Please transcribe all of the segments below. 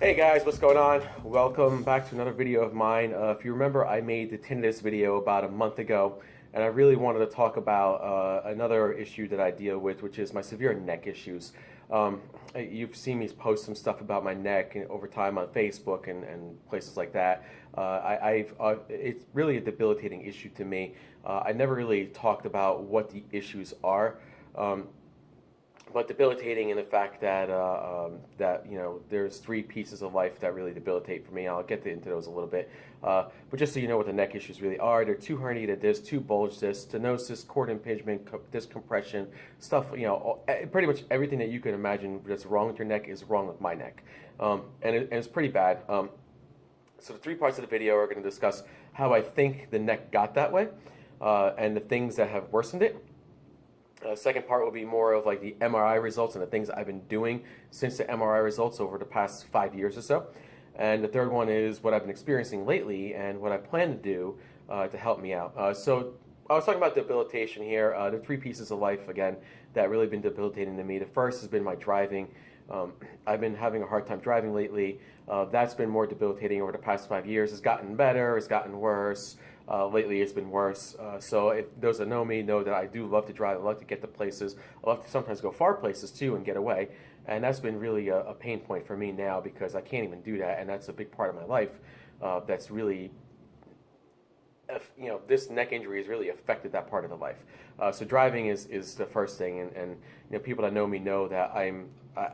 Hey guys, what's going on? Welcome back to another video of mine. If you remember, I made the tinnitus video about a month ago, and I really wanted to talk about another issue that I deal with, which is my severe neck issues. You've seen me post some stuff about my neck over time on Facebook and places like that. It's really a debilitating issue to me. I never really talked about what the issues are. But debilitating in the fact that there's three pieces of life that really debilitate for me. I'll get into those a little bit. But just so you know what the neck issues really are, they're two herniated discs, two bulge discs, stenosis, cord impingement, discompression, stuff. Pretty much everything that you can imagine that's wrong with your neck is wrong with my neck, and it's pretty bad. So the three parts of the video are going to discuss how I think the neck got that way, and the things that have worsened it. Second part will be more of like the MRI results and the things I've been doing since the MRI results over the past 5 years or so. And the third one is what I've been experiencing lately and what I plan to do to help me out. So I was talking about debilitation here. The three pieces of life, again, that really been debilitating to me. The first has been my driving. I've been having a hard time driving lately. That's been more debilitating over the past 5 years. It's gotten better, it's gotten worse. Lately it's been worse. So if those that know me know that I do love to drive. I love to get to places. I love to sometimes go far places too and get away. And that's been really a pain point for me now because I can't even do that. And that's a big part of my life that's really, this neck injury has really affected that part of the life. So driving is the first thing. And people that know me know that I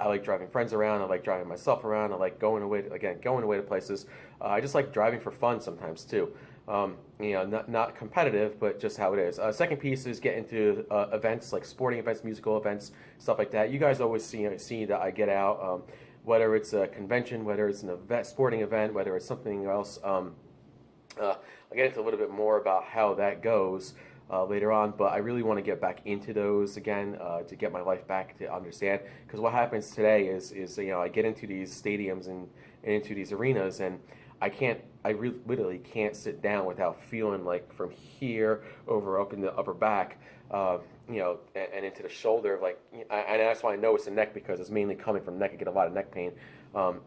like driving friends around. I like driving myself around. I like going away to places. I just like driving for fun sometimes too. Not competitive, but just how it is. Second piece is get into events like sporting events, musical events, stuff like that. You guys always see that I get out, whether it's a convention, whether it's an event, sporting event, whether it's something else. I'll get into a little bit more about how that goes later on, but I really want to get back into those again to get my life back to understand. Because what happens today is I get into these stadiums and into these arenas, and I literally can't sit down without feeling like from here over up in the upper back, and into the shoulder, and that's why I know it's the neck because it's mainly coming from neck. I get a lot of neck pain. Sometimes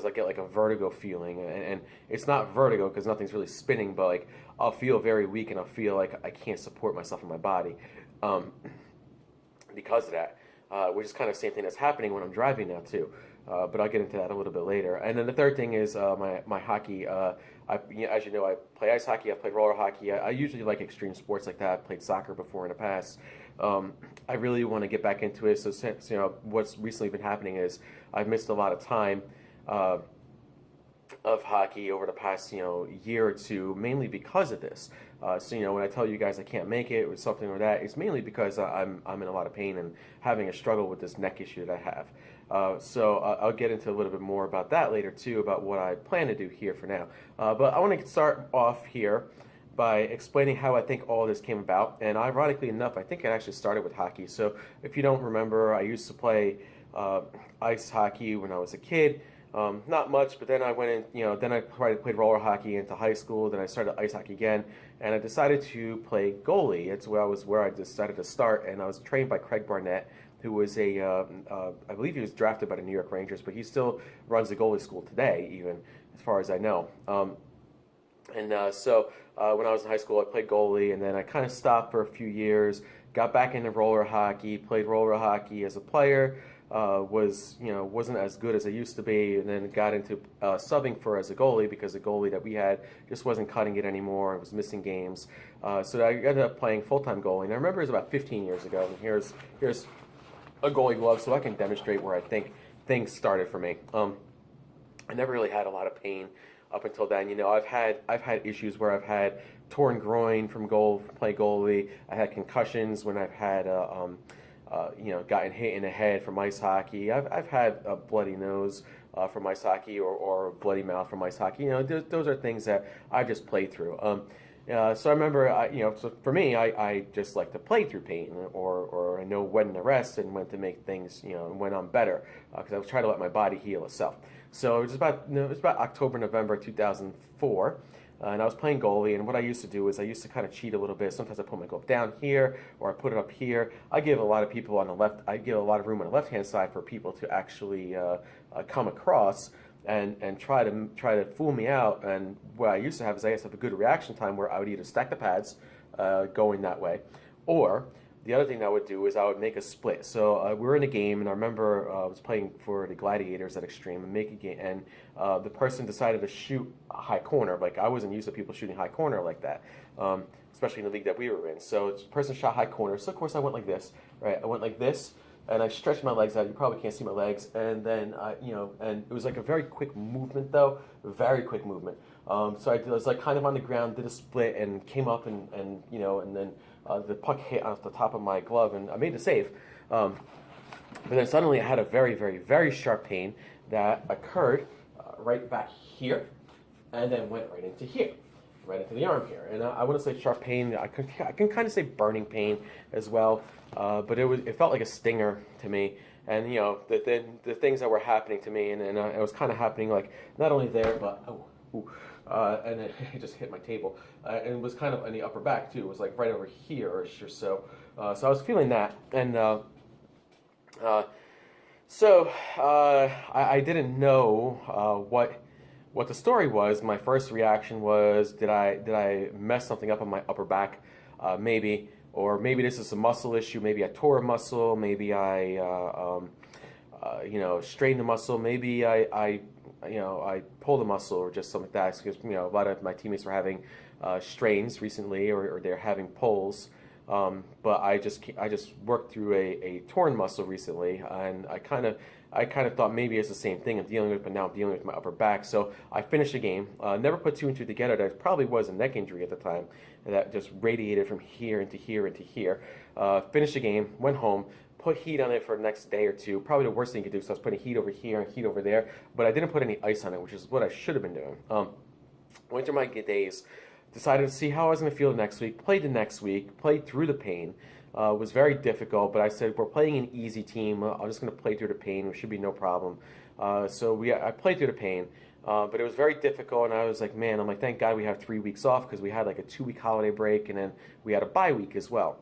I get like a vertigo feeling, and it's not vertigo because nothing's really spinning, but like I'll feel very weak and I'll feel like I can't support myself in my body because of that, which is kind of the same thing that's happening when I'm driving now too. But I'll get into that a little bit later. And then the third thing is my hockey. As you know, I play ice hockey. I play roller hockey. I usually like extreme sports like that. I've played soccer before in the past. I really want to get back into it. So since what's recently been happening is I've missed a lot of time of hockey over the past year or two, mainly because of this. So when I tell you guys I can't make it or something like that, it's mainly because I'm in a lot of pain and having a struggle with this neck issue that I have. So I'll get into a little bit more about that later too, about what I plan to do here for now. But I want to start off here by explaining how I think all this came about. And ironically enough, I think it actually started with hockey. So if you don't remember, I used to play ice hockey when I was a kid. Not much, but then I went in, then I played roller hockey into high school, then I started ice hockey again, and I decided to play goalie. It's where I decided to start, and I was trained by Craig Barnett, who was I believe he was drafted by the New York Rangers, but he still runs the goalie school today, even, as far as I know. So when I was in high school, I played goalie, and then I kind of stopped for a few years, got back into roller hockey, played roller hockey as a player, wasn't as good as I used to be, and then got into subbing as a goalie because the goalie that we had just wasn't cutting it anymore. I was missing games, so I ended up playing full-time goalie. And I remember it was about 15 years ago. And here's a goalie glove, so I can demonstrate where I think things started for me. I never really had a lot of pain up until then. I've had issues where I've had torn groin from playing goalie. I had concussions when I've had gotten hit in the head from ice hockey. I've had a bloody nose from ice hockey, or bloody mouth from ice hockey. Those are things that I just played through. So I remember, so for me, I just like to play through pain, or I know when to rest and when to make things, when I'm better, because I was trying to let my body heal itself. So it was about October, November 2004. And I was playing goalie, and what I used to do is I used to kind of cheat a little bit. Sometimes I put my glove down here, or I put it up here. I give a lot of room on the left-hand side for people to actually come across and try to fool me out. And what I used to have is I used to have a good reaction time where I would either stack the pads going that way, or the other thing I would do is I would make a split. So we were in a game, and I remember I was playing for the Gladiators at Extreme, and make a game, and the person decided to shoot a high corner. Like, I wasn't used to people shooting high corner like that, especially in the league that we were in. So the person shot high corner. So of course I went like this, right? I went like this, and I stretched my legs out. You probably can't see my legs, and then and it was like a very quick movement, though, very quick movement. So I was like kind of on the ground, did a split, and came up, and then the puck hit off the top of my glove, and I made the save. But then suddenly I had a very, very, very sharp pain that occurred right back here, and then went right into here, right into the arm here. And I wouldn't say sharp pain. I can kind of say burning pain as well. But it felt like a stinger to me. And the things that were happening to me, and it was kind of happening like not only there, but and it just hit my table. And it was kind of in the upper back too. It was like right over here-ish or so. So I was feeling that, and I didn't know what the story was. My first reaction was, did I mess something up on my upper back? Maybe, or maybe this is a muscle issue. Maybe I tore a muscle. Maybe I strained the muscle. Maybe I pulled a muscle, or just something like that. Because a lot of my teammates were having strains recently, or they're having pulls. But I just worked through a torn muscle recently, and I kind of thought maybe it's the same thing I'm dealing with, but now I'm dealing with my upper back. So I finished the game. Never put two and two together. There probably was a neck injury at the time that just radiated from here into here into here. Finished the game, went home, put heat on it for the next day or two. Probably the worst thing you could do. So I was putting heat over here and heat over there, but I didn't put any ice on it, which is what I should have been doing. Went through my days. Decided to see how I was going to feel next week. Played the next week. Played through the pain. It was very difficult, but I said, we're playing an easy team. I'm just going to play through the pain. There should be no problem. I played through the pain, but it was very difficult, and I was like, man, thank God we have 3 weeks off, because we had like a 2-week holiday break, and then we had a bye week as well.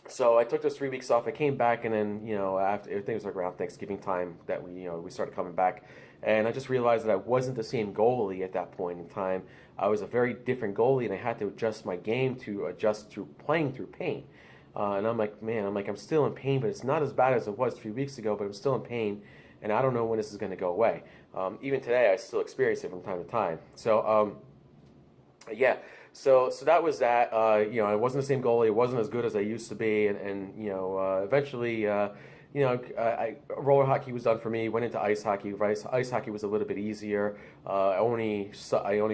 So I took those 3 weeks off. I came back, and then after, I think it was like around Thanksgiving time that we started coming back, and I just realized that I wasn't the same goalie at that point in time. I was a very different goalie, and I had to adjust my game to adjust to playing through pain. And I'm like, man, I'm still in pain, but it's not as bad as it was 3 weeks ago, but I'm still in pain, and I don't know when this is going to go away. Even today, I still experience it from time to time. So, yeah. So that was that. I wasn't the same goalie. It wasn't as good as I used to be, and eventually, roller hockey was done for me. Went into ice hockey. Ice hockey was a little bit easier. I only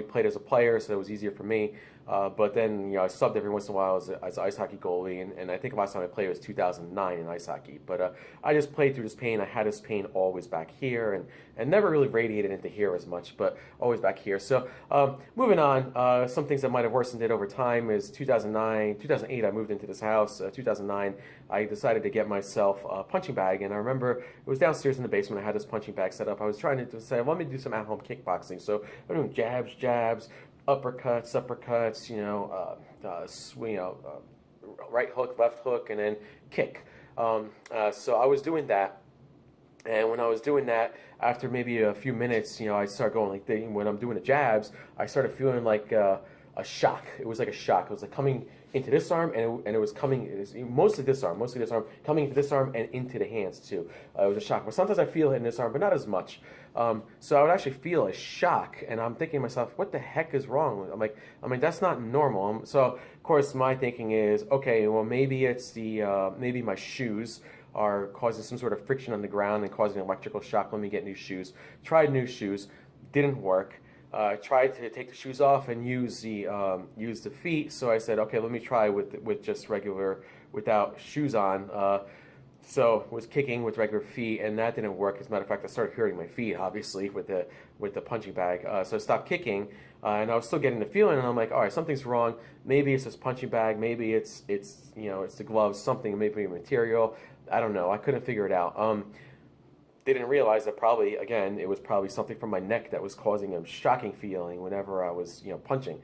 played as a player, so it was easier for me. But then, I subbed every once in a while as an ice hockey goalie, and I think the last time I played was 2009 in ice hockey. But I just played through this pain. I had this pain always back here, and never really radiated into here as much, but always back here. So moving on, some things that might have worsened it over time is 2008, I moved into this house. 2009, I decided to get myself a punching bag, and I remember it was downstairs in the basement. I had this punching bag set up. I was trying to say, let me do some at-home kickboxing. So I'm doing jabs, uppercuts, right hook, left hook, and then kick. So I was doing that, and when I was doing that, after maybe a few minutes, I started going like when I'm doing the jabs, I started feeling like a shock. It was like a shock. It was like coming into this arm, and it was mostly this arm, coming into this arm and into the hands too. It was a shock. But sometimes I feel it in this arm, but not as much. So I would actually feel a shock, and I'm thinking to myself, what the heck is wrong? I'm like, that's not normal. So of course my thinking is, okay, well maybe it's maybe my shoes are causing some sort of friction on the ground and causing an electrical shock. Let me get new shoes. Tried new shoes. didn't work. I tried to take the shoes off and use the feet. So I said, okay, let me try with just regular without shoes on. So was kicking with regular feet, and that didn't work. As a matter of fact, I started hurting my feet, obviously, with the punching bag. So I stopped kicking, and I was still getting the feeling. And I'm like, all right, something's wrong. Maybe it's this punching bag. Maybe it's the gloves. Something, maybe material. I don't know. I couldn't figure it out. Didn't realize that probably, again, it was probably something from my neck that was causing a shocking feeling whenever I was, punching.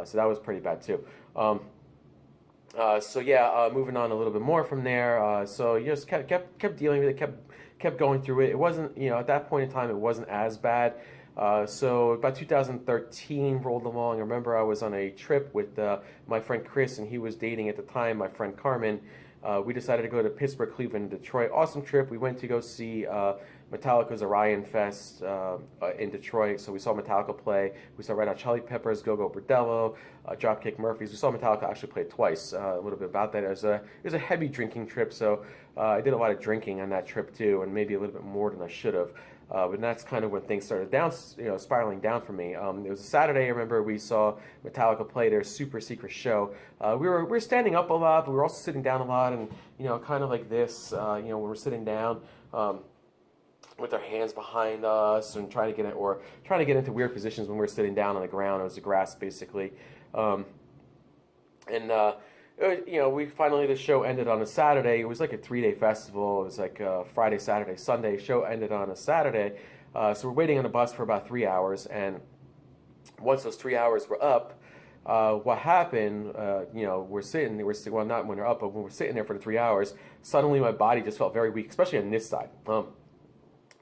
So that was pretty bad too. Moving on a little bit more from there. So you just kept dealing with it, kept going through it. It wasn't, at that point in time, it wasn't as bad. So about 2013 rolled along. I remember I was on a trip with my friend Chris, and he was dating at the time my friend Carmen. We decided to go to Pittsburgh, Cleveland, Detroit. Awesome trip. We went to go see Metallica's Orion Fest in Detroit. So we saw Metallica play. We saw Red Hot Chili Peppers, Go-Go Bordello, Dropkick Murphys. We saw Metallica actually play twice. A little bit about that. It was a heavy drinking trip, so I did a lot of drinking on that trip too, and maybe a little bit more than I should have. But that's kind of when things started spiraling down for me. It was a Saturday. I remember we saw Metallica play their super secret show. We were standing up a lot, but we were also sitting down a lot, and kind of like this. When we're sitting down with our hands behind us and trying to get into weird positions when we were sitting down on the ground. It was the grass basically, we finally, the show ended on a Saturday. It was like a 3-day festival. It was like Friday, Saturday, Sunday. Show ended on a Saturday. So we're waiting on the bus for about 3 hours. And once those 3 hours were up, what happened, we're sitting, well, not when they're up, but when we're sitting there for the 3 hours, suddenly my body just felt very weak, especially on this side.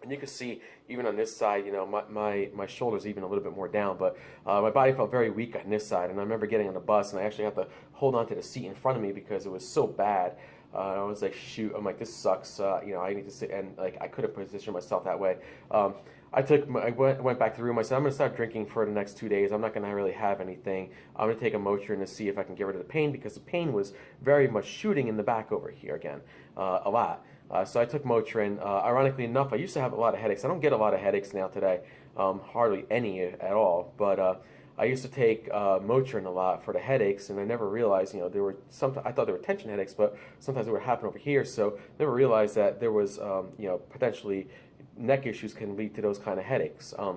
And you can see, even on this side, my shoulders even a little bit more down, but my body felt very weak on this side. And I remember getting on the bus, and I actually had to hold on to the seat in front of me because it was so bad. I was like, shoot, I'm like, this sucks. I need to sit, and like, I couldn't position myself that way. I went back to the room. I said, I'm going to start drinking for the next 2 days. I'm not going to really have anything. I'm going to take a Motrin to see if I can get rid of the pain, because the pain was very much shooting in the back over here again, a lot. So I took Motrin. Ironically enough, I used to have a lot of headaches. I don't get a lot of headaches now today, hardly any at all. But I used to take Motrin a lot for the headaches, and I never realized, there were I thought there were tension headaches, but sometimes they would happen over here. So never realized that there was, potentially neck issues can lead to those kind of headaches. I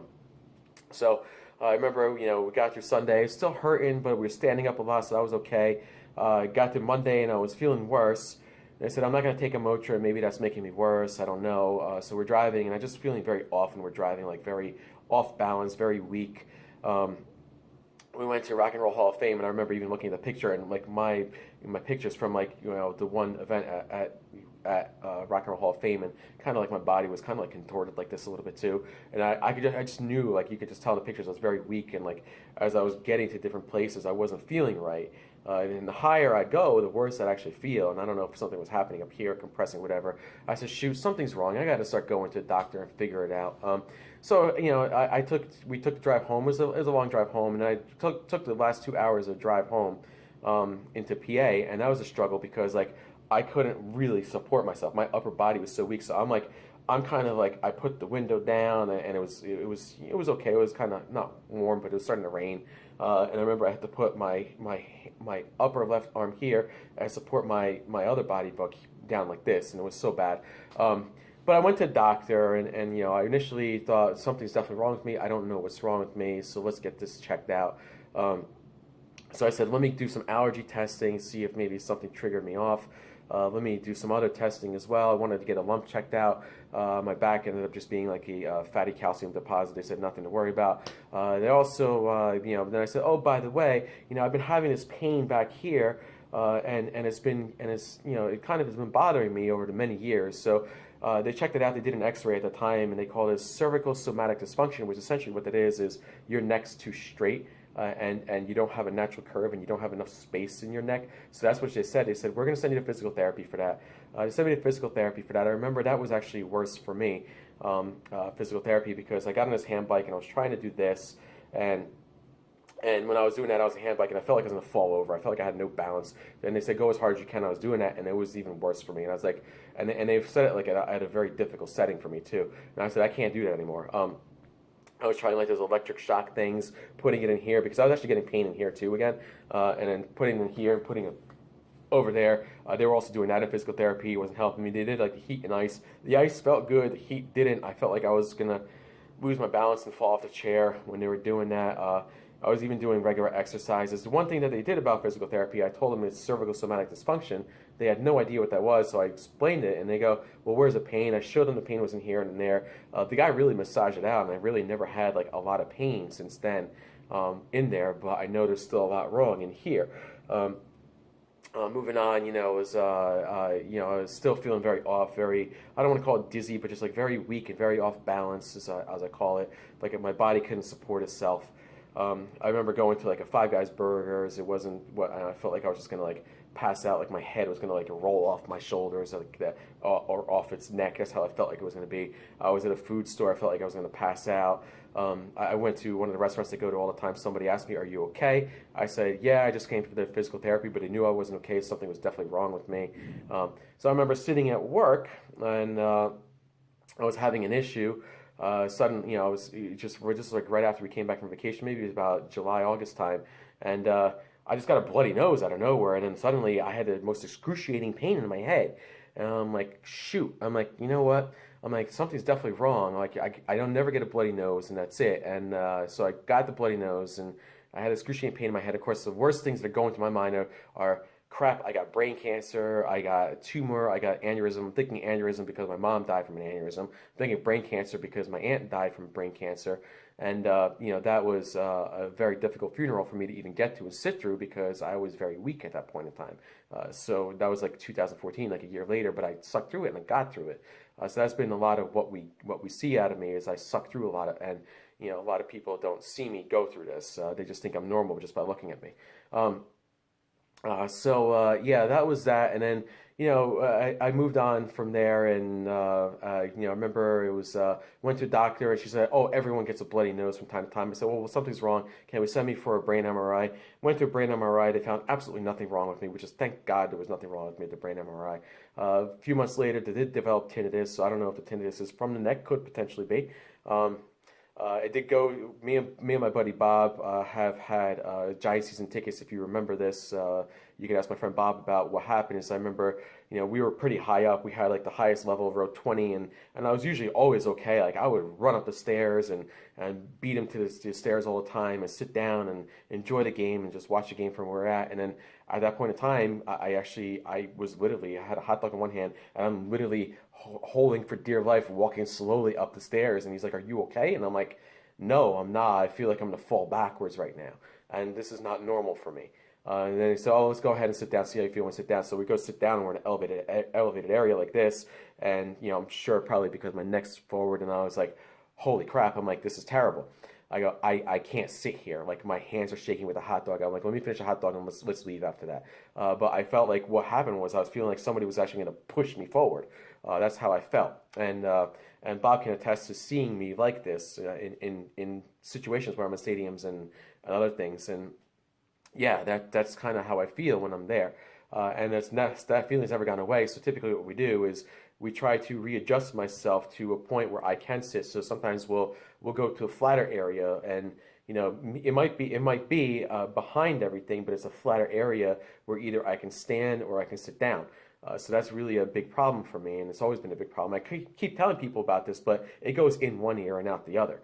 remember, we got through Sunday, still hurting, but we were standing up a lot, so that was okay. Got to Monday, and I was feeling worse. And I said, I'm not going to take a Motrin. Maybe that's making me worse. I don't know. So we're driving, and I'm just feeling very off, and we're driving like very off balance, very weak. We went to Rock and Roll Hall of Fame, and I remember even looking at the picture, and like my pictures from the one event at Rock and Roll Hall of Fame, and kind of like my body was kind of like contorted like this a little bit too. And I just knew, like, you could just tell in the pictures I was very weak, and like as I was getting to different places, I wasn't feeling right. And the higher I go, the worse I actually feel. And I don't know if something was happening up here, compressing, whatever. I said, shoot, something's wrong. I got to start going to the doctor and figure it out. We took the drive home. It was a long drive home, and I took the last 2 hours of drive home into PA, and that was a struggle because like I couldn't really support myself. My upper body was so weak, so I'm kind of like, I put the window down, and it was okay. It was kind of not warm, but it was starting to rain. And I remember I had to put my upper left arm here and support my other body down like this, and it was so bad. But I went to the doctor, and I initially thought something's definitely wrong with me. I don't know what's wrong with me, so let's get this checked out. So I said, let me do some allergy testing, see if maybe something triggered me off. Let me do some other testing as well. I wanted to get a lump checked out. My back ended up just being like a fatty calcium deposit. They said nothing to worry about. They also, then I said, oh, by the way, I've been having this pain back here, and it kind of has been bothering me over the many years. So they checked it out. They did an X-ray at the time, and they called it cervical somatic dysfunction, which essentially what that is your neck's too straight. And you don't have a natural curve, and you don't have enough space in your neck. So that's what they said. They said, we're going to send you to physical therapy for that. They sent me to physical therapy for that. I remember that was actually worse for me, physical therapy, because I got on this hand bike, and I was trying to do this. And when I was doing that, I was on a hand bike, and I felt like I was going to fall over. I felt like I had no balance. And they said, go as hard as you can. I was doing that, and it was even worse for me. And I was like, and they've said it like at a very difficult setting for me, too. And I said, I can't do that anymore. I was trying like those electric shock things, putting it in here because I was actually getting pain in here too again, and then putting it in here, putting it over there. They were also doing that in physical therapy. It wasn't helping me. They did like the heat and ice. The ice felt good. The heat didn't. I felt like I was gonna lose my balance and fall off the chair when they were doing that. I was even doing regular exercises. The one thing that they did about physical therapy, I told them it's cervical somatic dysfunction. They had no idea what that was, so I explained it, and they go, well, where's the pain? I showed them the pain was in here and in there. The guy really massaged it out, and I really never had like a lot of pain since then in there, but I know there's still a lot wrong in here. Moving on, I was still feeling very off, I don't want to call it dizzy, but just like very weak and very off balance, as I call it. Like my body couldn't support itself. I remember going to like a Five Guys Burgers. It wasn't what I felt like I was just gonna like pass out, like my head was gonna like roll off my shoulders like that, or off its neck. That's how I felt like it was gonna be. I was at a food store. I felt like I was gonna pass out. I went to one of the restaurants I go to all the time. Somebody asked me, "Are you okay?" I said, "Yeah, I just came for the physical therapy," but I knew I wasn't okay. Something was definitely wrong with me. So I remember sitting at work and I was having an issue. Suddenly, we're just like right after we came back from vacation, maybe it was about July, August time, and I just got a bloody nose out of nowhere, and then suddenly I had the most excruciating pain in my head, and I'm like, shoot, I'm like, you know what? I'm like, something's definitely wrong. Like, I don't never get a bloody nose, and that's it. And so I got the bloody nose, and I had excruciating pain in my head. Of course, the worst things that are going to my mind are crap, I got brain cancer, I got a tumor, I got aneurysm. I'm thinking aneurysm because my mom died from an aneurysm. I'm thinking brain cancer because my aunt died from brain cancer. And, that was a very difficult funeral for me to even get to and sit through because I was very weak at that point in time. So that was like 2014, like a year later, but I sucked through it and I got through it. So that's been a lot of what we see out of me is I suck through a lot of, and, a lot of people don't see me go through this. They just think I'm normal just by looking at me. That was that, and then I moved on from there, and I remember it was went to a doctor, and she said, "Oh, everyone gets a bloody nose from time to time." I said, "Well, something's wrong. Can we send me for a brain MRI?" Went to a brain MRI. They found absolutely nothing wrong with me, which is thank God there was nothing wrong with me at the brain MRI. A few months later, they did develop tinnitus, so I don't know if the tinnitus is from the neck, could potentially be. It did go. Me and my buddy Bob have had giant season tickets. If you remember this, you can ask my friend Bob about what happened. Is I remember, we were pretty high up. We had like the highest level of row 20, and I was usually always okay. Like I would run up the stairs and beat him to the stairs all the time, and sit down and enjoy the game and just watch the game from where we're at. And then at that point in time, I had a hot dog in one hand, and I'm literally holding for dear life, walking slowly up the stairs. And he's like, "Are you okay?" And I'm like, "No, I'm not. I feel like I'm gonna fall backwards right now, and this is not normal for me." And then he said, "Oh, let's go ahead and sit down, see how you feel when you sit down." So we go sit down, and we're in an elevated area like this, and I'm sure probably because my neck's forward, and I was like, "Holy crap!" I'm like, "This is terrible." I go, I can't sit here. Like my hands are shaking with a hot dog. I'm like, let me finish a hot dog and let's leave after that. But I felt like what happened was I was feeling like somebody was actually going to push me forward. That's how I felt. And Bob can attest to seeing me like this in situations where I'm in stadiums and other things. And yeah, that's kind of how I feel when I'm there. And that feeling's never gone away. So typically what we do is we try to readjust myself to a point where I can sit. So sometimes we'll go to a flatter area, and it might be behind everything, but it's a flatter area where either I can stand or I can sit down. So that's really a big problem for me, and it's always been a big problem. I keep telling people about this, but it goes in one ear and out the other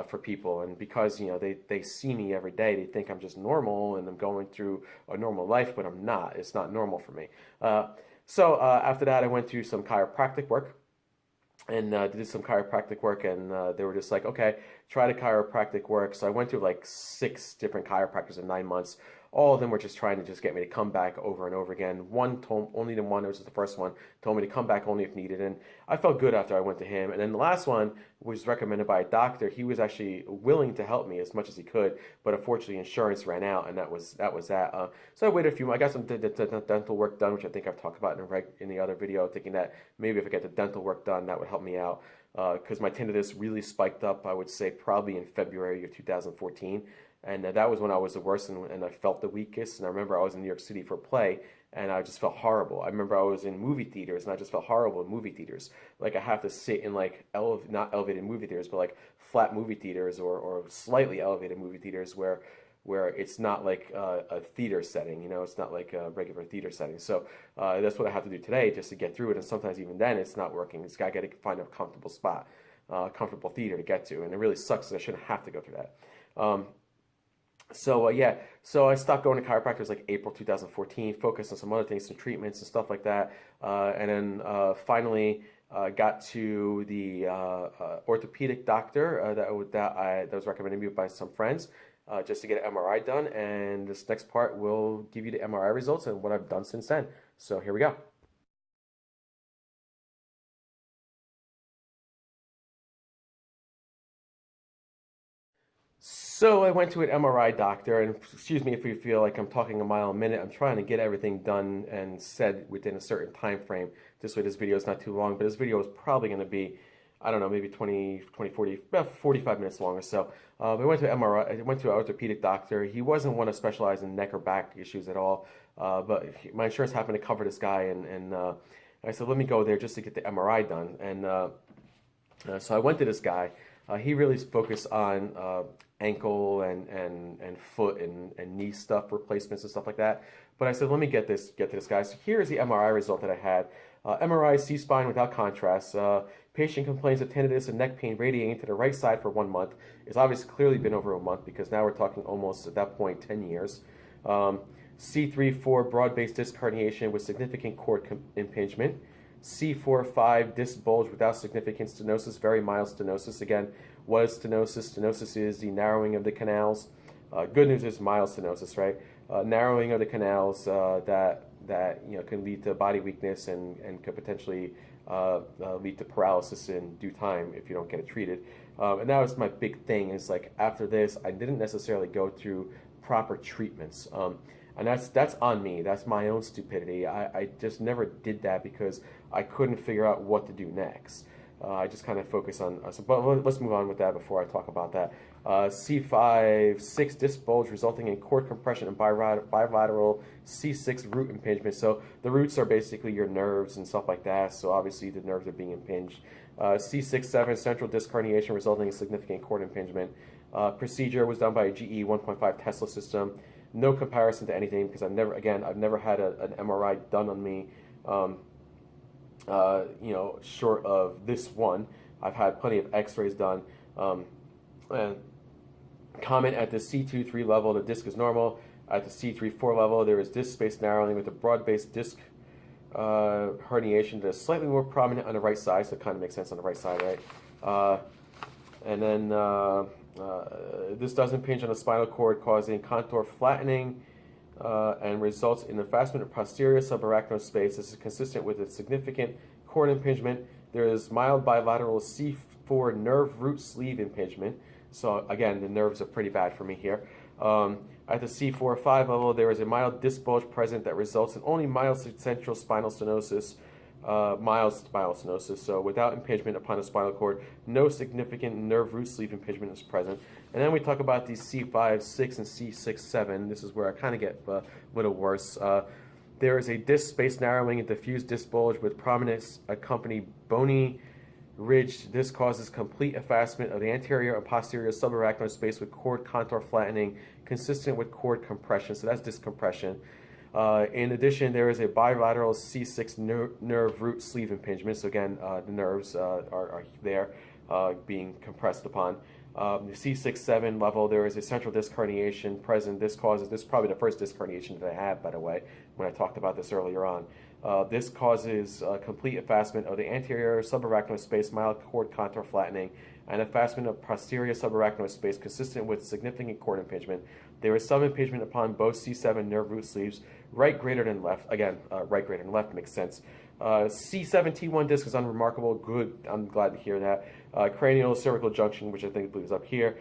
for people. And because they see me every day, they think I'm just normal and I'm going through a normal life, but I'm not. It's not normal for me. So after that, I went to some chiropractic work, and did some chiropractic work, and they were just like, "Okay, try the chiropractic work." So I went to like 6 different chiropractors in 9 months. All of them were just trying to just get me to come back over and over again. Only the one, it was the first one, told me to come back only if needed, and I felt good after I went to him. And then the last one was recommended by a doctor. He was actually willing to help me as much as he could, but unfortunately insurance ran out, and that was that. So I waited a few months. I got some dental work done, which I think I've talked about in the other video, thinking that maybe if I get the dental work done, that would help me out. Because my tinnitus really spiked up, I would say probably in February of 2014. And that was when I was the worst and I felt the weakest. And I remember I was in New York City for a play, and I just felt horrible. I remember I was in movie theaters, and I just felt horrible in movie theaters. Like I have to sit in like not elevated movie theaters, but like flat movie theaters or slightly elevated movie theaters where it's not like a theater setting, you know, it's not like a regular theater setting. So that's what I have to do today just to get through it. And sometimes even then it's not working. It's got to find a comfortable spot, comfortable theater to get to. And it really sucks that I shouldn't have to go through that. Yeah, so I stopped going to chiropractors like April 2014, focused on some other things, some treatments and stuff like that. And then finally got to the orthopedic doctor that was recommended to me by some friends. Just to get an MRI done, and this next part will give you the MRI results and what I've done since then. So here we go. So I went to an MRI doctor, and excuse me if you feel like I'm talking a mile a minute. I'm trying to get everything done and said within a certain time frame. This way this video is not too long, but this video is probably going to be, I don't know, maybe 40, about 45 minutes long or so. We went to MRI, I went to an orthopedic doctor. He wasn't one to specialize in neck or back issues at all, but my insurance happened to cover this guy, and I said, let me go there just to get the MRI done. And so I went to this guy. He really focused on ankle and foot and knee stuff, replacements and stuff like that. But I said, let me get to this guy. So here's the MRI result that I had. MRI C-spine without contrast. Patient complains of tinnitus and neck pain radiating to the right side for 1 month. It's obviously clearly been over a month because now we're talking almost at that point 10 years. C3-4 broad-based disc herniation with significant cord impingement. C4-5 disc bulge without significant stenosis, very mild stenosis. Again, what is stenosis? Stenosis is the narrowing of the canals. Good news is mild stenosis, right? Narrowing of the canals that can lead to body weakness and could potentially lead to paralysis in due time if you don't get it treated. And that was my big thing, is like after this, I didn't necessarily go through proper treatments. And that's on me. That's my own stupidity. I just never did that because I couldn't figure out what to do next. I just kind of focus on, but let's move on with that before I talk about that. C5-6 disc bulge resulting in cord compression and bilateral C6 root impingement. So the roots are basically your nerves and stuff like that. So obviously the nerves are being impinged. C6-7 central disc herniation resulting in significant cord impingement. Procedure was done by a GE 1.5 Tesla system. No comparison to anything because I've never had an MRI done on me. Short of this one. I've had plenty of x-rays done. And comment at the C2-3 level, the disc is normal. At the C3-4 level, there is disc space narrowing with a broad-based disc herniation that is slightly more prominent on the right side, so it kind of makes sense on the right side, right? And then this does impinge on the spinal cord, causing contour flattening and results in effacement of posterior subarachnoid space. This is consistent with a significant cord impingement. There is mild bilateral C4 nerve root sleeve impingement. So again, the nerves are pretty bad for me here. At the C4-5 level, there is a mild disc bulge present that results in only mild central spinal stenosis, so without impingement upon the spinal cord, no significant nerve root sleeve impingement is present. And then we talk about these C5-6 and C6-7. This is where I kind of get a little worse. There is a disc space narrowing and diffuse disc bulge with prominence accompanied bony ridge. This causes complete effacement of the anterior and posterior subarachnoid space with cord contour flattening, consistent with cord compression. So that's discompression. In addition, there is a bilateral C6 nerve root sleeve impingement. So again, the nerves are there being compressed upon. The C6-7 level, there is a central disc herniation present. This is probably the first disc herniation that I had, by the way, when I talked about this earlier on. This causes complete effacement of the anterior subarachnoid space, mild cord contour flattening, and effacement of posterior subarachnoid space consistent with significant cord impingement. There is some impingement upon both C7 nerve root sleeves, right greater than left. Again, right greater than left makes sense. C7-T1 disc is unremarkable. Good. I'm glad to hear that. Cranial cervical junction, which I think is up here,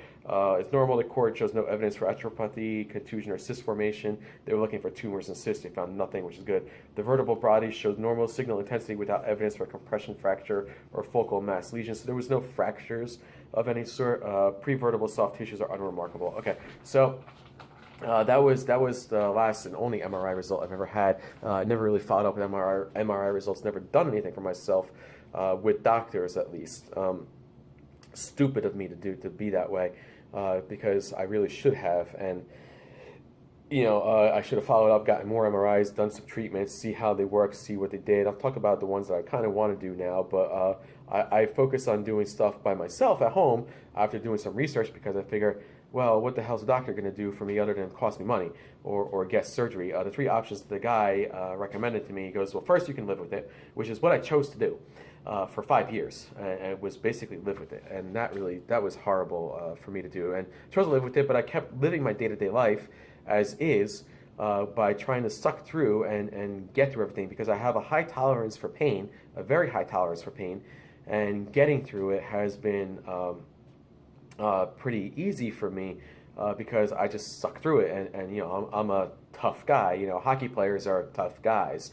is normal. The cord shows no evidence for atrophy, contusion, or cyst formation. They were looking for tumors and cysts. They found nothing, which is good. The vertebral body shows normal signal intensity without evidence for compression fracture or focal mass lesions. So there was no fractures of any sort. Prevertebral soft tissues are unremarkable. Okay, so That was the last and only MRI result I've ever had. I never really followed up with MRI results. Never done anything for myself with doctors, at least. Stupid of me to be that way, because I really should have. And I should have followed up, gotten more MRIs, done some treatments, see how they work, see what they did. I'll talk about the ones that I kind of want to do now, but I focus on doing stuff by myself at home after doing some research, because I figure, well, what the hell's a doctor going to do for me other than cost me money or get surgery? The three options the guy recommended to me, he goes, well, first you can live with it, which is what I chose to do for 5 years, and it was basically live with it. And that was horrible for me to do. And I chose to live with it, but I kept living my day-to-day life as is, by trying to suck through and get through everything, because I have a high tolerance for pain, a very high tolerance for pain, and getting through it has been pretty easy for me, because I just suck through it, and I'm a tough guy. Hockey players are tough guys.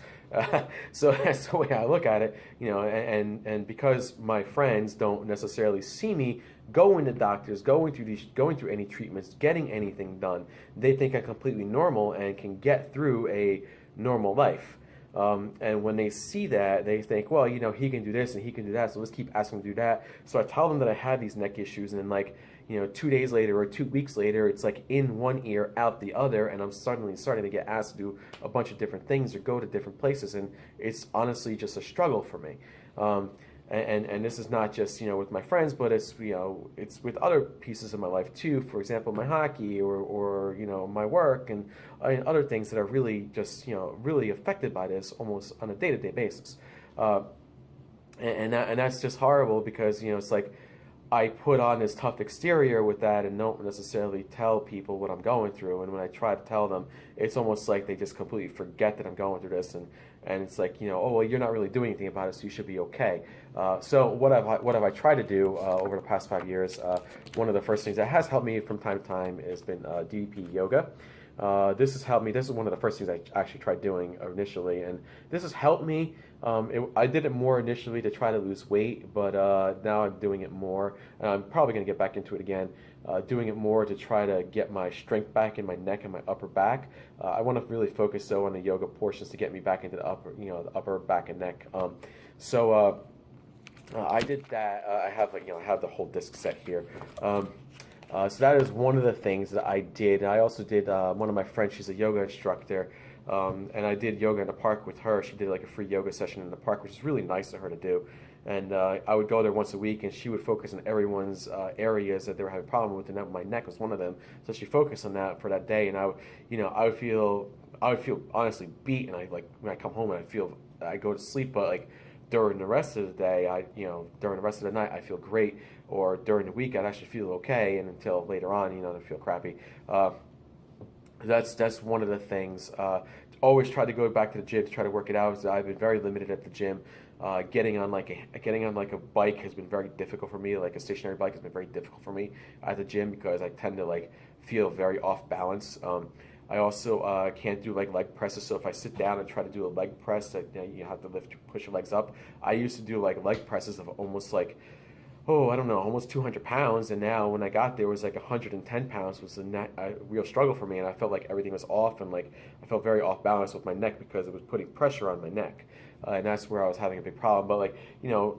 So that's the way I look at it, and because my friends don't necessarily see me going to doctors, going through any treatments, getting anything done, they think I'm completely normal and can get through a normal life. And when they see that, they think, well, he can do this and he can do that, so let's keep asking him to do that. So I tell them that I have these neck issues, and then 2 days later or 2 weeks later, it's like in one ear, out the other, and I'm suddenly starting to get asked to do a bunch of different things or go to different places, and it's honestly just a struggle for me. And this is not just with my friends, but it's it's with other pieces of my life too. For example, my hockey or my work and other things that are really just really affected by this almost on a day-to-day basis. And that's just horrible, because it's like I put on this tough exterior with that and don't necessarily tell people what I'm going through. And when I try to tell them, it's almost like they just completely forget that I'm going through this. And it's like, oh, well, you're not really doing anything about it, so you should be okay. So what have I tried to do over the past 5 years? One of the first things that has helped me from time to time has been DDP yoga. This has helped me. This is one of the first things I actually tried doing initially, and this has helped me. I did it more initially to try to lose weight, but now I'm doing it more, and I'm probably going to get back into it again, doing it more to try to get my strength back in my neck and my upper back. I want to really focus, though, on the yoga portions to get me back into the upper back and neck. So I did that. I have the whole disc set here. So that is one of the things that I did. I also did, one of my friends, she's a yoga instructor, and I did yoga in the park with her. She did like a free yoga session in the park, which is really nice of her to do. And I would go there once a week, and she would focus on everyone's areas that they were having a problem with, and my neck was one of them. So she focused on that for that day, and I would feel honestly beat, and when I come home and I go to sleep, but during the rest of the day, during the rest of the night, I feel great, or during the week, I'd actually feel okay, and until later on, I feel crappy. That's one of the things. Always try to go back to the gym to try to work it out. So I've been very limited at the gym. Getting on a bike has been very difficult for me. Like a stationary bike has been very difficult for me at the gym, because I tend to feel very off balance. I also can't do leg presses. So if I sit down and try to do a leg press, you have to push your legs up. I used to do leg presses of almost almost 200 pounds, and now when I got there, it was 110 pounds was a real struggle for me, and I felt like everything was off, and I felt very off balance with my neck because it was putting pressure on my neck, and that's where I was having a big problem. But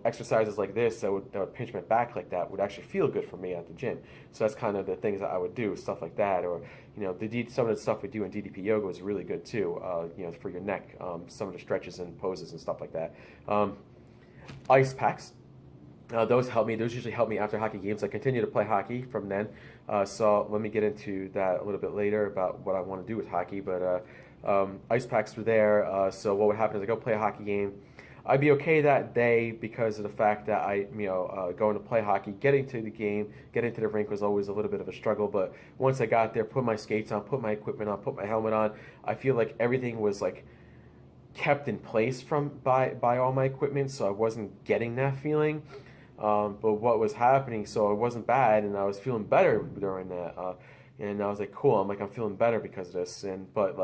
exercises like this that would pinch my back like that would actually feel good for me at the gym. So that's kind of the things that I would do, stuff like that, or some of the stuff we do in DDP yoga is really good too, for your neck. Some of the stretches and poses and stuff like that. Ice packs. Those help me. Those usually help me after hockey games. I continue to play hockey from then. So let me get into that a little bit later about what I want to do with hockey. But ice packs were there. So what would happen is I go play a hockey game. I'd be okay that day because of the fact that going to play hockey, getting to the game, getting to the rink was always a little bit of a struggle. But once I got there, put my skates on, put my equipment on, put my helmet on, I feel like everything was kept in place by all my equipment. So I wasn't getting that feeling. But what was happening, so it wasn't bad, and I was feeling better during that, and I was cool, I'm feeling better because of this, but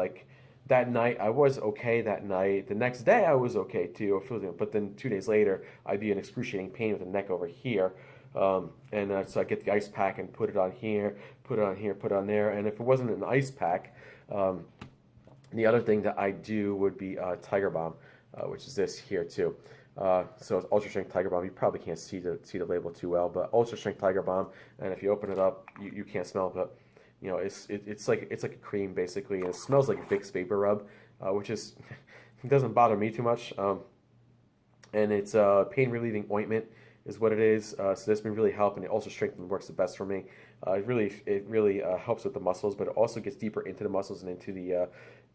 that night, I was okay that night. The next day, I was okay too, but then 2 days later, I'd be in excruciating pain with the neck over here, So I get the ice pack and put it on here, put it on here, put it on there. And if it wasn't an ice pack, the other thing that I do would be Tiger Balm, which is this here too. So it's ultra strength Tiger Balm. You probably can't see the label too well, but ultra strength Tiger Balm. And if you open it up, you can't smell it, but you know it's like a cream basically, and it smells like Vicks Vapor Rub, which is it doesn't bother me too much. And it's pain relieving ointment is what it is. So that's been really helping. It also strengthens, works the best for me. It really helps with the muscles, but it also gets deeper into the muscles and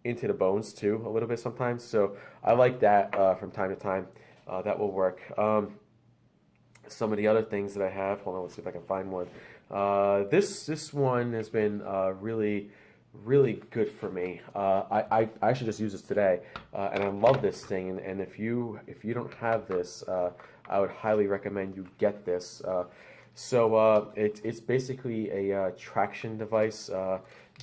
into the bones too a little bit sometimes. So I like that from time to time. That will work. Some of the other things that I have, hold on, let's see if I can find one. This one has been really good for me. I actually just used this today, and I love this thing. And if you don't have this, I would highly recommend you get this. It's basically a traction device,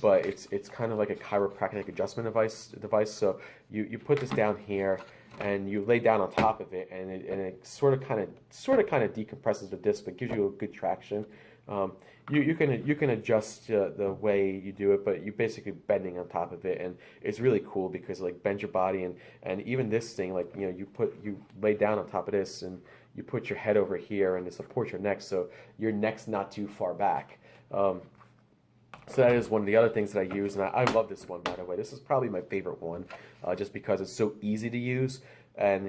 but it's kind of like a chiropractic adjustment device. So you put this down here, and you lay down on top of it, and it sort of kind of decompresses the disc, but gives you a good traction. You can adjust the way you do it, but you're basically bending on top of it, and it's really cool because like bend your body, and even this thing, like you lay down on top of this, and you put your head over here, and it supports your neck, so your neck's not too far back. So that is one of the other things that I use, and I love this one, by the way. This is probably my favorite one, just because it's so easy to use, and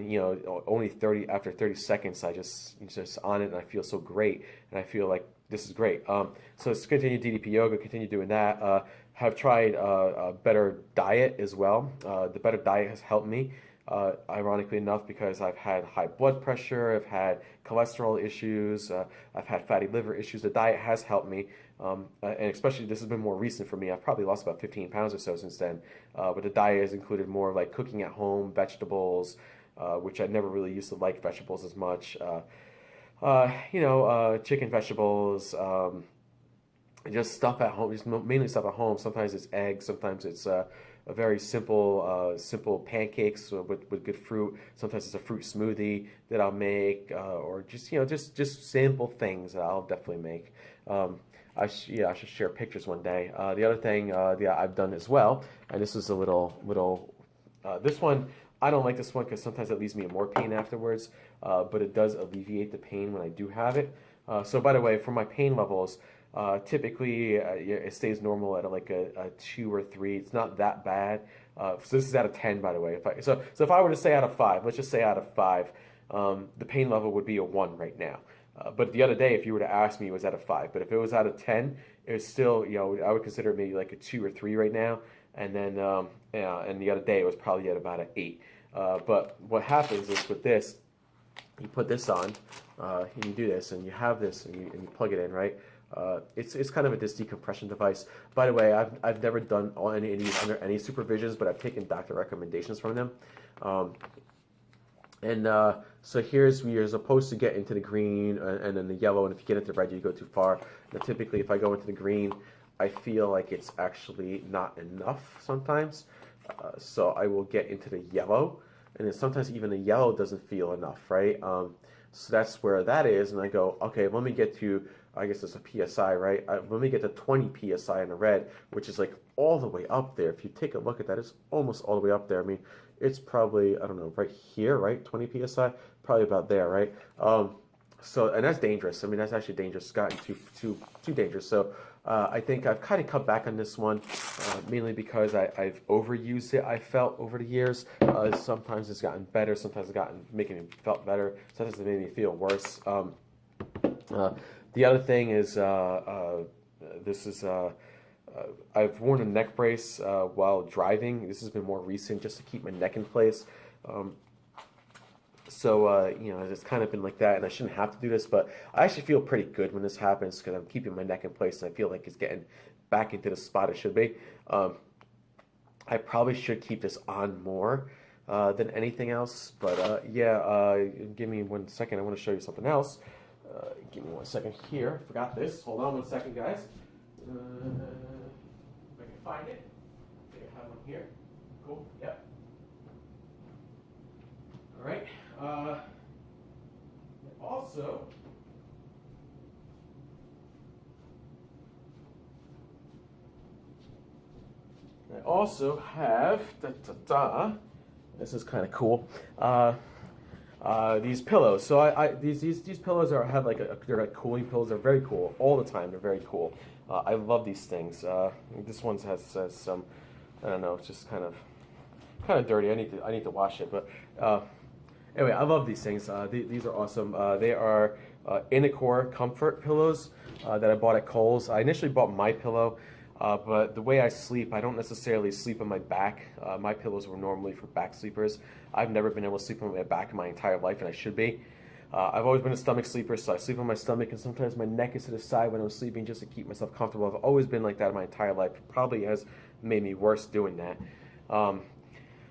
only after 30 seconds, I just on it, and I feel so great, and I feel like this is great. So let's continue DDP yoga, continue doing that. Have tried a better diet as well. The better diet has helped me, ironically enough, because I've had high blood pressure, I've had cholesterol issues, I've had fatty liver issues. The diet has helped me, and especially this has been more recent for me. I've probably lost about 15 pounds or so since then. But the diet has included more like cooking at home, vegetables, which I never really used to like vegetables as much. Chicken, vegetables, just stuff at home, just mainly stuff at home. Sometimes it's eggs, sometimes it's a very simple pancakes with good fruit. Sometimes it's a fruit smoothie that I'll make, or just simple things that I'll definitely make. I should share pictures one day. The other thing that I've done as well, and this is a little this one, I don't like this one because sometimes it leaves me in more pain afterwards, but it does alleviate the pain when I do have it. So by the way, for my pain levels, typically it stays normal at like a 2 or 3. It's not that bad. So this is out of 10, by the way. So if I were to say out of 5, let's just say out of 5, the pain level would be a 1 right now. But the other day, if you were to ask me, it was out of 5. But if it was out of 10, it was still, I would consider it maybe like a 2 or 3 right now. And then, and the other day, it was probably at about an 8. But what happens is with this, you put this on, and you do this, and you have this, and you plug it in, right? It's kind of this decompression device. By the way, I've never done any of these under any supervisions, but I've taken doctor recommendations from them. So here's where you're supposed to get into the green and then the yellow, and if you get into the red, you go too far. Now, typically, if I go into the green, I feel like it's actually not enough sometimes. So I will get into the yellow, and then sometimes even the yellow doesn't feel enough, right? So that's where that is, and I go, okay, let me get to, I guess it's a PSI, right? Let me get to 20 PSI in the red, which is like all the way up there. If you take a look at that, it's almost all the way up there. I mean, it's probably, I don't know, right here, right? 20 PSI, probably about there, right? And that's dangerous. I mean, that's actually dangerous. It's gotten too dangerous. So I think I've kind of cut back on this one, mainly because I've overused it, I felt, over the years. Sometimes it's gotten better. Sometimes it's making me felt better. Sometimes it made me feel worse. The other thing is, I've worn a neck brace while driving. This has been more recent, just to keep my neck in place. It's kind of been like that, and I shouldn't have to do this, but I actually feel pretty good when this happens because I'm keeping my neck in place, and I feel like it's getting back into the spot it should be. I probably should keep this on more than anything else, but give me 1 second. I want to show you something else. Give me 1 second here. Forgot this. Hold on 1 second, guys. If I can find it. I think I have one here. Cool. Yep. All right. Also, I also have, this is kind of cool, these pillows. So these pillows have like they're like cooling pillows. They're very cool all the time. They're very cool. I love these things. This one has some, I don't know, it's just kind of dirty. I need to wash it. But anyway, I love these things. These are awesome. They are Innercore comfort pillows that I bought at Kohl's. I initially bought my pillow. But the way I sleep, I don't necessarily sleep on my back. My pillows were normally for back sleepers. I've never been able to sleep on my back in my entire life, and I should be. I've always been a stomach sleeper, so I sleep on my stomach, and sometimes my neck is to the side when I'm sleeping just to keep myself comfortable. I've always been like that my entire life. It probably has made me worse doing that.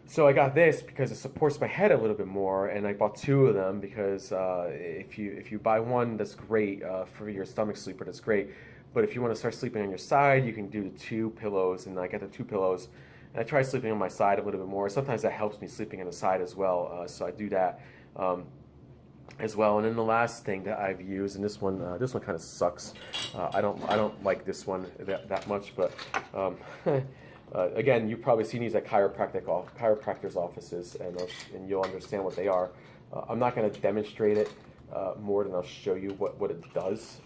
So I got this because it supports my head a little bit more, and I bought two of them because if you buy one, that's great for your stomach sleeper. That's great. But if you want to start sleeping on your side, you can do the two pillows, and I got the two pillows. And I try sleeping on my side a little bit more. Sometimes that helps me sleeping on the side as well, so I do that as well. And then the last thing that I've used, and this one kind of sucks. I don't like this one that much, but again, you've probably seen these at chiropractors' offices, and you'll understand what they are. I'm not going to demonstrate it more than I'll show you what it does.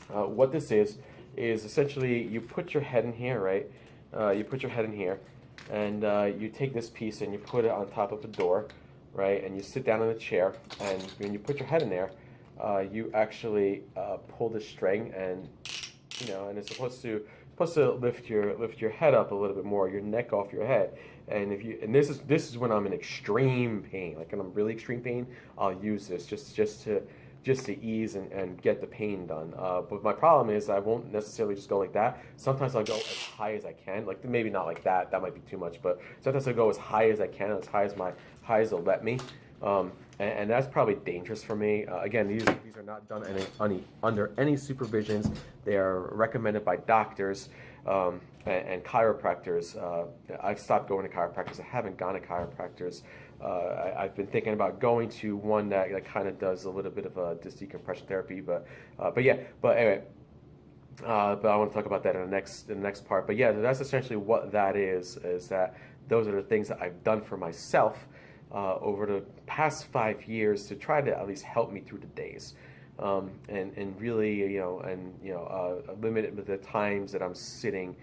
What this is essentially you put your head in here, right? You put your head in here, and you take this piece and you put it on top of the door, right? And you sit down in a chair, and when you put your head in there, you actually pull the string, and and it's supposed to lift your head up a little bit more, your neck off your head. And this is when I'm in extreme pain, like when I'm really extreme pain, I'll use this just to ease and get the pain done. But my problem is I won't necessarily just go like that. Sometimes I'll go as high as I can. Like maybe not like that. That might be too much. But sometimes I'll go as high as I can, as high as they'll let me. And that's probably dangerous for me. Again, these are not done under any supervisions. They are recommended by doctors and chiropractors. I've stopped going to chiropractors. I haven't gone to chiropractors. I've been thinking about going to one that kind of does a little bit of this decompression therapy, but anyway, but I want to talk about that in the next part. But yeah, that's essentially what that is that those are the things that I've done for myself over the past 5 years to try to at least help me through the days, and really limit the times that I'm sitting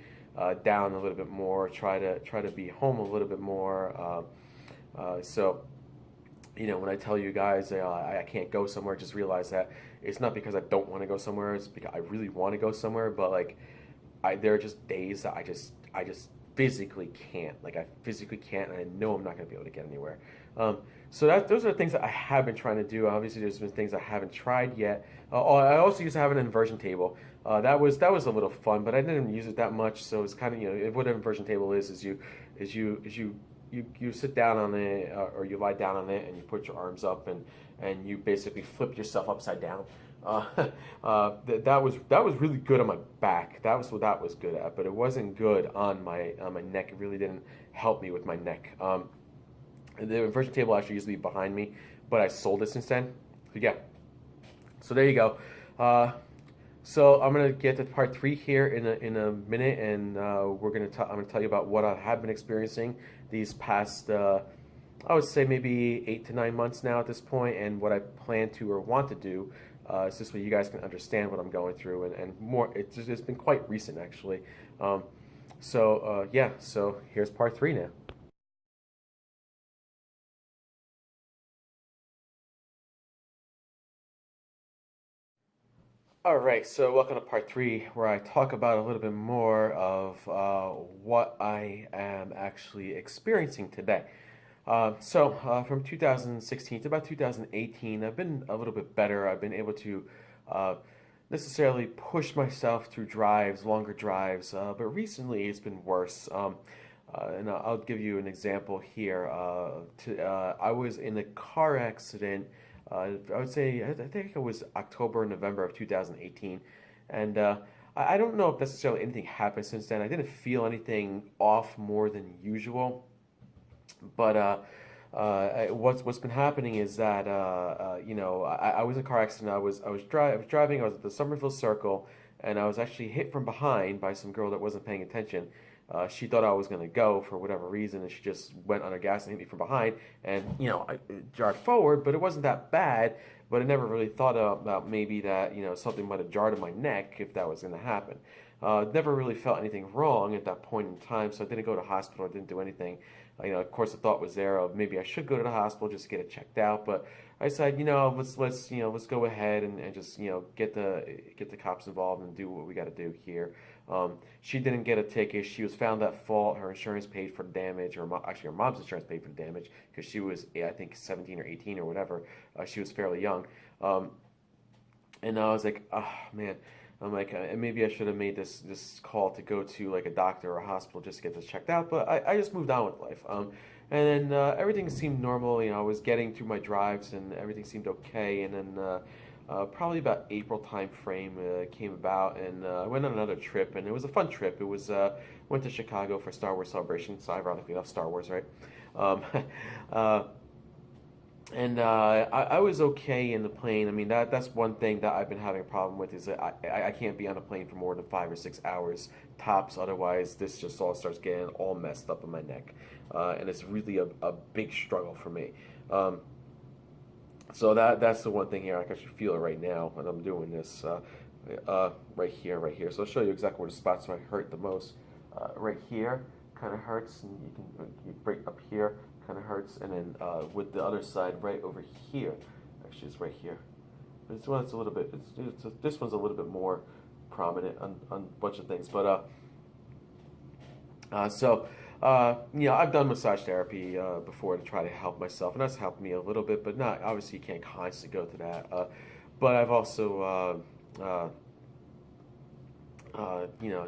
down a little bit more. Try to be home a little bit more. So when I tell you guys I can't go somewhere, just realize that it's not because I don't want to go somewhere. It's because I really want to go somewhere, but there are just days that I just physically can't. I physically can't, and I know I'm not going to be able to get anywhere. So those are the things that I have been trying to do. Obviously, there's been things I haven't tried yet. I also used to have an inversion table. That was a little fun, but I didn't use it that much. So it's kind of what an inversion table is you sit down on it, or you lie down on it, and you put your arms up, and you basically flip yourself upside down. That was really good on my back. That was what that was good at, but it wasn't good on my neck. It really didn't help me with my neck. The inversion table actually used to be behind me, but I sold it since then. So yeah. So there you go. So I'm gonna get to part 3 here in a minute, and I'm gonna tell you about what I have been experiencing these past I would say maybe 8 to 9 months now at this point, and what I plan to or want to do. It's just so you guys can understand what I'm going through, and more. It's been quite recent actually. So here's part 3 now. All right, so welcome to part 3, where I talk about a little bit more of what I am actually experiencing today. From 2016 to about 2018, I've been a little bit better. I've been able to necessarily push myself through longer drives, but recently it's been worse. And I'll give you an example here. I was in a car accident. I would say, I think it was October, November of 2018. And I don't know if necessarily anything happened since then. I didn't feel anything off more than usual. But what's been happening is that I was in a car accident. I was driving. I was at the Somerville Circle, and I was actually hit from behind by some girl that wasn't paying attention. She thought I was going to go for whatever reason, and she just went on her gas and hit me from behind. And, I jarred forward, but it wasn't that bad. But I never really thought about maybe that, something might have jarred in my neck if that was going to happen. Never really felt anything wrong at that point in time, so I didn't go to hospital. I didn't do anything. Of course, the thought was there of maybe I should go to the hospital just to get it checked out. But I said, let's go ahead and just get the cops involved and do what we got to do here. She didn't get a ticket. She was found at fault. Her insurance paid for the damage, or actually her mom's insurance paid for the damage because she was, I think, 17 or 18 or whatever. She was fairly young, and I was like, oh man. I'm like, maybe I should have made this call to go to like a doctor or a hospital just to get this checked out. But I just moved on with life. And then everything seemed normal. I was getting through my drives and everything seemed okay. And then probably about April time frame came about, and I went on another trip, and it was a fun trip. It was went to Chicago for Star Wars Celebration. So ironically enough, Star Wars, right? Um, uh, And I was okay in the plane. I mean, that's one thing that I've been having a problem with is that I can't be on a plane for more than 5 or 6 hours tops. Otherwise, this just all starts getting all messed up in my neck. And it's really a big struggle for me. So that's the one thing here. Like I should feel it right now when I'm doing this. Right here, right here. So I'll show you exactly where the spots might hurt the most. Right here kind of hurts, and you break up here. Kind of hurts, and then with the other side right over here, actually it's right here. This one's a little bit. This one's a little bit more prominent on a bunch of things, but I've done massage therapy before to try to help myself, and that's helped me a little bit, but not obviously you can't constantly go to that. But I've also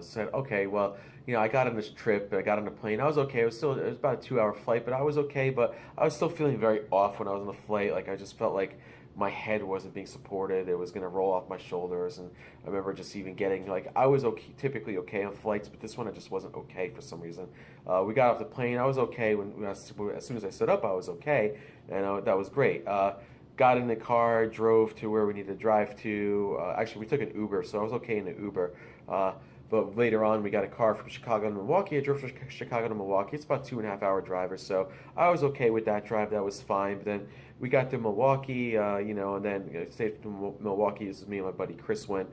said, okay, well, I got on this trip, I got on a plane, I was okay. It was about a 2-hour flight, but I was okay, but I was still feeling very off when I was on the flight. Like, I just felt like my head wasn't being supported. It was going to roll off my shoulders, and I remember just even getting, like, I was okay, typically okay on flights, but this one I just wasn't okay for some reason. We got off the plane, I was okay. As soon as I stood up, I was okay, and that was great. Got in the car, drove to where we needed to drive to. Actually, we took an Uber, so I was okay in the Uber. But later on, we got a car from Chicago to Milwaukee. I drove from Chicago to Milwaukee. It's about 2.5 hour drive or so. I was okay with that drive. That was fine. But then we got to Milwaukee, and then I stayed in Milwaukee. This is me and my buddy Chris went.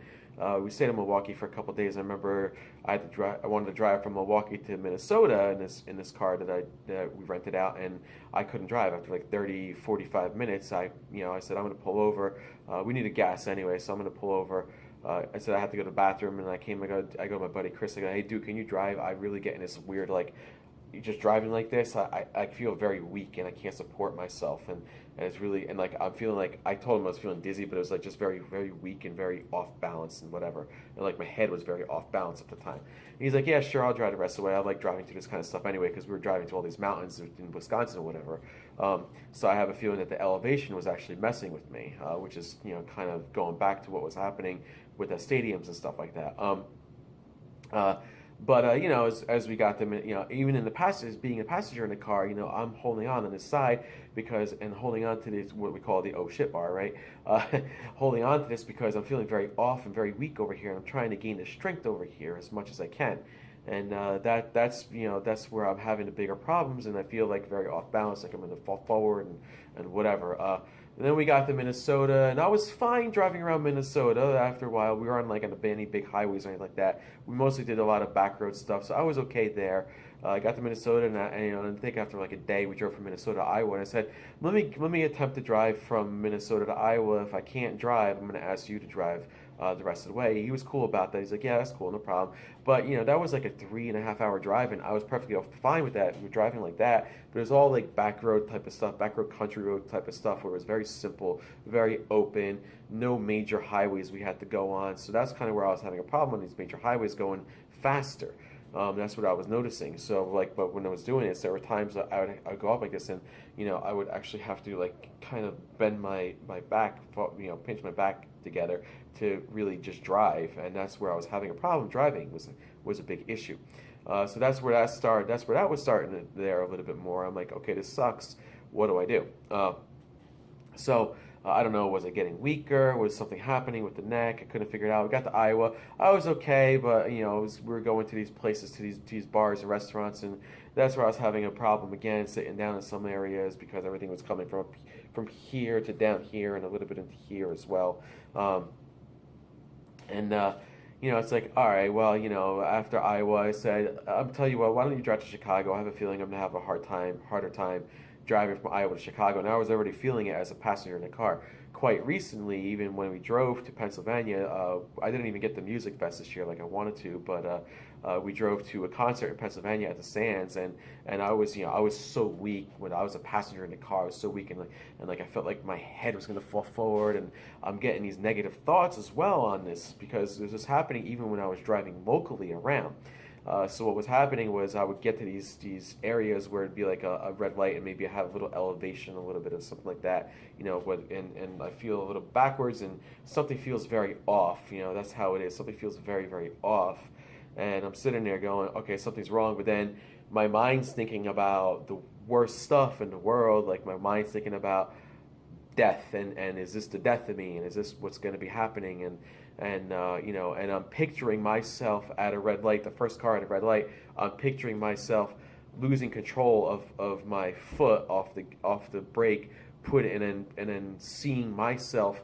We stayed in Milwaukee for a couple of days. I remember I wanted to drive from Milwaukee to Minnesota in this car that we rented out, and I couldn't drive after like 30, 45 minutes. I said I'm going to pull over. We needed gas anyway, so I'm going to pull over. I said I had to go to the bathroom, and I go to my buddy Chris. I go, hey dude, can you drive? I really get in this weird like, just driving like this. I feel very weak and I can't support myself, and it's really, and like I'm feeling like, I told him I was feeling dizzy, but it was like just very, very weak and very off balance and whatever, and like my head was very off balance at the time. And he's like, yeah, sure, I'll drive the rest of the way. I like driving through this kind of stuff anyway, because we were driving to all these mountains in Wisconsin or whatever. So I have a feeling that the elevation was actually messing with me, which is kind of going back to what was happening with the stadiums and stuff like that. But as we got them, even in the passengers, being a passenger in the car, I'm holding on this side and holding on to this, what we call the oh shit bar, right? Holding on to this because I'm feeling very off and very weak over here, and I'm trying to gain the strength over here as much as I can. And that's where I'm having the bigger problems, and I feel like very off balance, like I'm going to fall forward and whatever. And then we got to Minnesota, and I was fine driving around Minnesota. After a while, we were on like any big highways or anything like that. We mostly did a lot of back road stuff, so I was okay there. I got to Minnesota, and I think after like a day, we drove from Minnesota to Iowa. And I said, let me attempt to drive from Minnesota to Iowa. If I can't drive, I'm going to ask you to drive the rest of the way. He was cool about that. He's like, yeah, that's cool, no problem. But that was like a 3.5 hour drive, and I was perfectly fine with that. We were driving like that, but it was all like back road type of stuff, back road country road type of stuff, where it was very simple, very open, no major highways we had to go on. So that's kind of where I was having a problem on these major highways going faster. That's what I was noticing. So but when I was doing this, there were times that I would go up like this, and I would actually have to like kind of bend my back, pinch my back together to really just drive, and that's where I was having a problem. Driving was a big issue. So that's where that started. That's where that was starting there a little bit more. I'm like, okay, this sucks. What do I do? So I don't know, was it getting weaker? Was something happening with the neck? I couldn't figure it out. We got to Iowa. I was okay, but we were going to these places, to these bars and restaurants, and that's where I was having a problem again, sitting down in some areas because everything was coming from here to down here and a little bit into here as well. And it's like, all right, well, after Iowa, I said, I'm telling you what, why don't you drive to Chicago? I have a feeling I'm gonna have a harder time driving from Iowa to Chicago. And I was already feeling it as a passenger in the car. Quite recently, even when we drove to Pennsylvania, I didn't even get the music fest this year like I wanted to, but we drove to a concert in Pennsylvania at the Sands, and I was so weak when I was a passenger in the car. I was so weak, and I felt like my head was gonna fall forward, and I'm getting these negative thoughts as well on this because this was happening even when I was driving locally around. So what was happening was I would get to these areas where it'd be like a red light, and maybe I have a little elevation, a little bit of something like that, and I feel a little backwards, and something feels very off. That's how it is. Something feels very, very off, and I'm sitting there going, okay, something's wrong. But then my mind's thinking about the worst stuff in the world. Like my mind's thinking about death, and is this the death of me, and is this what's going to be happening, and I'm picturing myself at a red light, the first car at a red light. I'm picturing myself losing control of my foot off the brake, and then seeing myself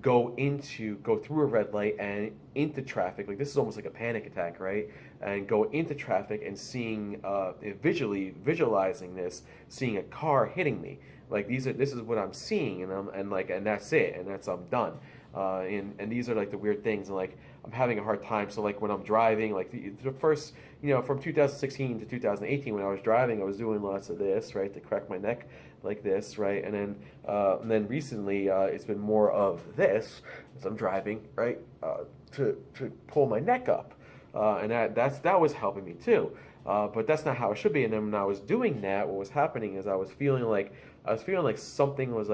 go through a red light and into traffic. Like, this is almost like a panic attack, right? And go into traffic and seeing visualizing this, seeing a car hitting me. Like, this is what I'm seeing, and that's it, and I'm done. And these are like the weird things, and like I'm having a hard time. So like when I'm driving, like the first, from 2016 to 2018, when I was driving, I was doing lots of this, right, to crack my neck like this, right, and then recently it's been more of this as I'm driving, right, to pull my neck up, and that was helping me too. But that's not how it should be. And then when I was doing that, what was happening is I was feeling like something was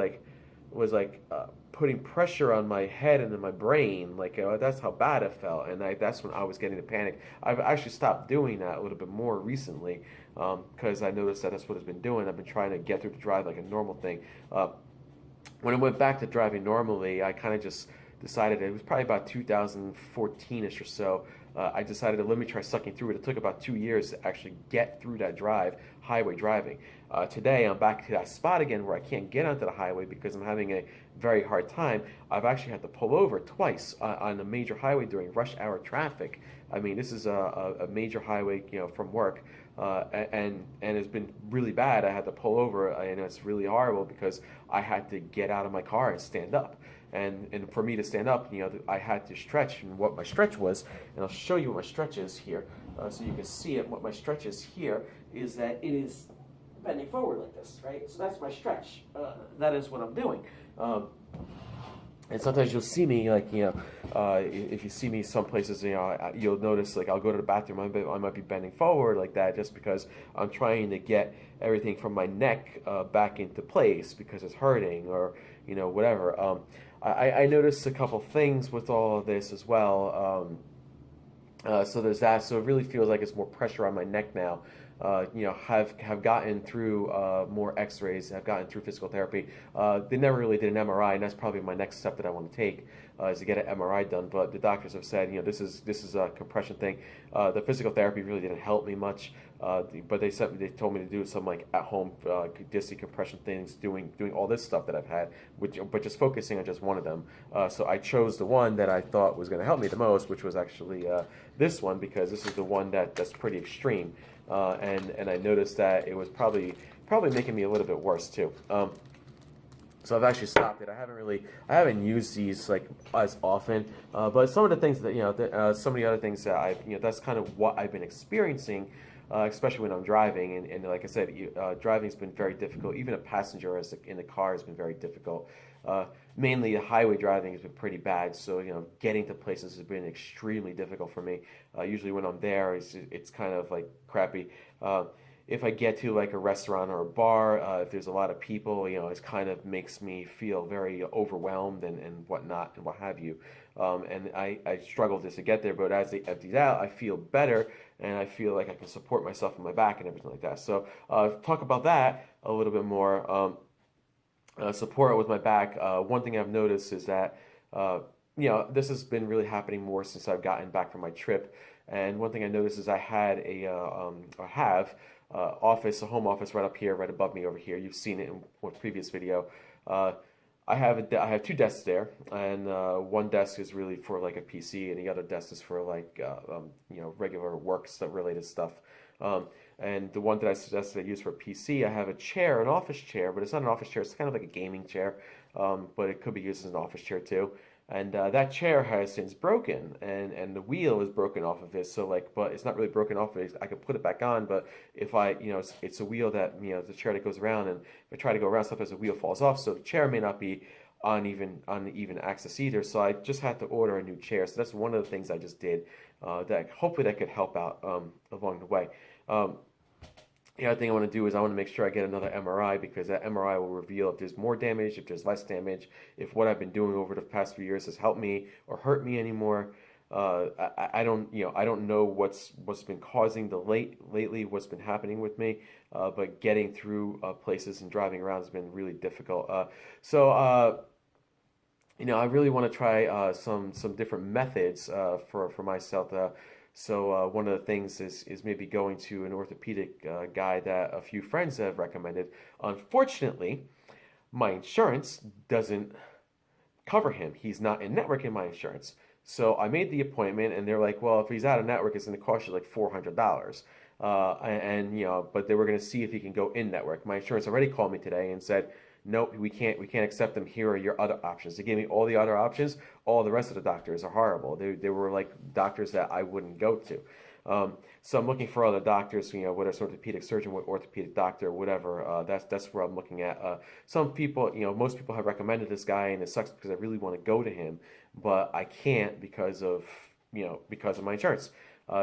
putting pressure on my head and in my brain. Like, that's how bad it felt, and that's when I was getting the panic. I've actually stopped doing that a little bit more recently because I noticed that that's what it's been doing. I've been trying to get through the drive like a normal thing. When I went back to driving normally, I kind of just decided, it was probably about 2014-ish or so, I decided to let me try sucking through it. It took about 2 years to actually get through that highway driving. Today, I'm back to that spot again where I can't get onto the highway because I'm having a very hard time. I've actually had to pull over twice on a major highway during rush hour traffic. I mean, this is a major highway, from work, and it's been really bad. I had to pull over, and it's really horrible because I had to get out of my car and stand up. And for me to stand up, I had to stretch, and what my stretch was, and I'll show you what my stretch is here, so you can see it. What my stretch is here is that it is bending forward like this, right? So that's my stretch. That is what I'm doing. And sometimes you'll see me, like, if you see me some places, you'll notice, like, I'll go to the bathroom, I might be bending forward like that just because I'm trying to get everything from my neck back into place because it's hurting, or, whatever. I noticed a couple things with all of this as well. So there's that. So it really feels like it's more pressure on my neck now. Have gotten through more X-rays, have gotten through physical therapy. They never really did an MRI, and that's probably my next step that I want to take, is to get an MRI done. But the doctors have said, this is a compression thing. The physical therapy really didn't help me much. But they told me to do some like at home disc decompression things, doing all this stuff that I've had, but just focusing on just one of them. So I chose the one that I thought was going to help me the most, which was actually this one, because this is the one that's pretty extreme. And I noticed that it was probably making me a little bit worse too. So I've actually stopped it. I haven't used these like as often. But some of the things that some of the other things that that's kind of what I've been experiencing, especially when I'm driving. And like I said, driving's been very difficult. Even a passenger in the car has been very difficult. Mainly the highway driving has been pretty bad, so getting to places has been extremely difficult for me. Usually when I'm there, it's kind of like crappy. If I get to like a restaurant or a bar, if there's a lot of people, it kind of makes me feel very overwhelmed and whatnot and what have you. And I struggle just to get there, but as they empties out, I feel better, and I feel like I can support myself on my back and everything like that. So talk about that a little bit more. support with my back. One thing I've noticed is that this has been really happening more since I've gotten back from my trip. And one thing I noticed is I had I have a home office right up here, right above me over here. You've seen it in one previous video. Uh, I have two desks there, and one desk is really for like a PC, and the other desk is for like regular work stuff related stuff. Um, and the one that I suggested I use for a PC, I have a chair, an office chair, but it's not an office chair. It's kind of like a gaming chair, but it could be used as an office chair too. And that chair has since broken, and the wheel is broken off of it. So like, but it's not really broken off of it. I could put it back on, but if it's a wheel that the chair that goes around, and if I try to go around, sometimes the wheel falls off. So the chair may not be on even axis either. So I just had to order a new chair. So that's one of the things I just did. That hopefully that could help out along the way. The other thing I want to do is I want to make sure I get another MRI, because that MRI will reveal if there's more damage, if there's less damage, if what I've been doing over the past few years has helped me or hurt me anymore. I don't know what's been causing the lately, what's been happening with me, but getting through places and driving around has been really difficult. I really want to try some different methods for myself. So one of the things is maybe going to an orthopedic guy that a few friends have recommended. Unfortunately, my insurance doesn't cover him. He's not in network in my insurance. So I made the appointment, and they're like, well, if he's out of network, it's going to cost you like $400. But they were going to see if he can go in network. My insurance already called me today and said, nope, we can't accept them. Here are your other options. They gave me all the other options. All the rest of the doctors are horrible. They were like doctors that I wouldn't go to. So I'm looking for other doctors, whether it's orthopedic surgeon, orthopedic doctor, whatever. That's where I'm looking at. Some people, most people have recommended this guy, and it sucks because I really want to go to him, but I can't because of my insurance.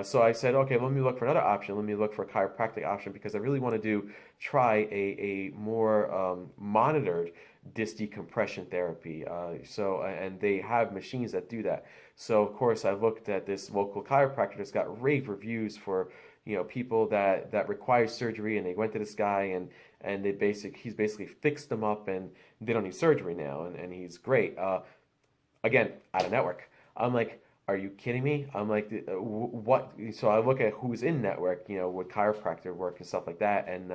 So I said, okay, let me look for another option. Let me look for a chiropractic option, because I really want to try a more monitored disc decompression therapy. And they have machines that do that. So of course I looked at this local chiropractor that's got rave reviews for people that require surgery, and they went to this guy, and he's basically fixed them up, and they don't need surgery now, and he's great. Again, out of network. I'm like, are you kidding me? I'm like, what? So I look at who's in network, with chiropractor work and stuff like that. And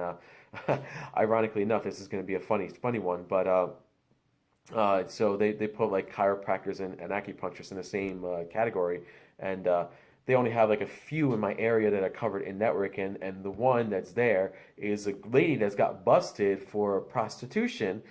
ironically enough, this is going to be a funny one, but so they put like chiropractors and acupuncturists in the same category, and they only have like a few in my area that are covered in network, and the one that's there is a lady that's got busted for prostitution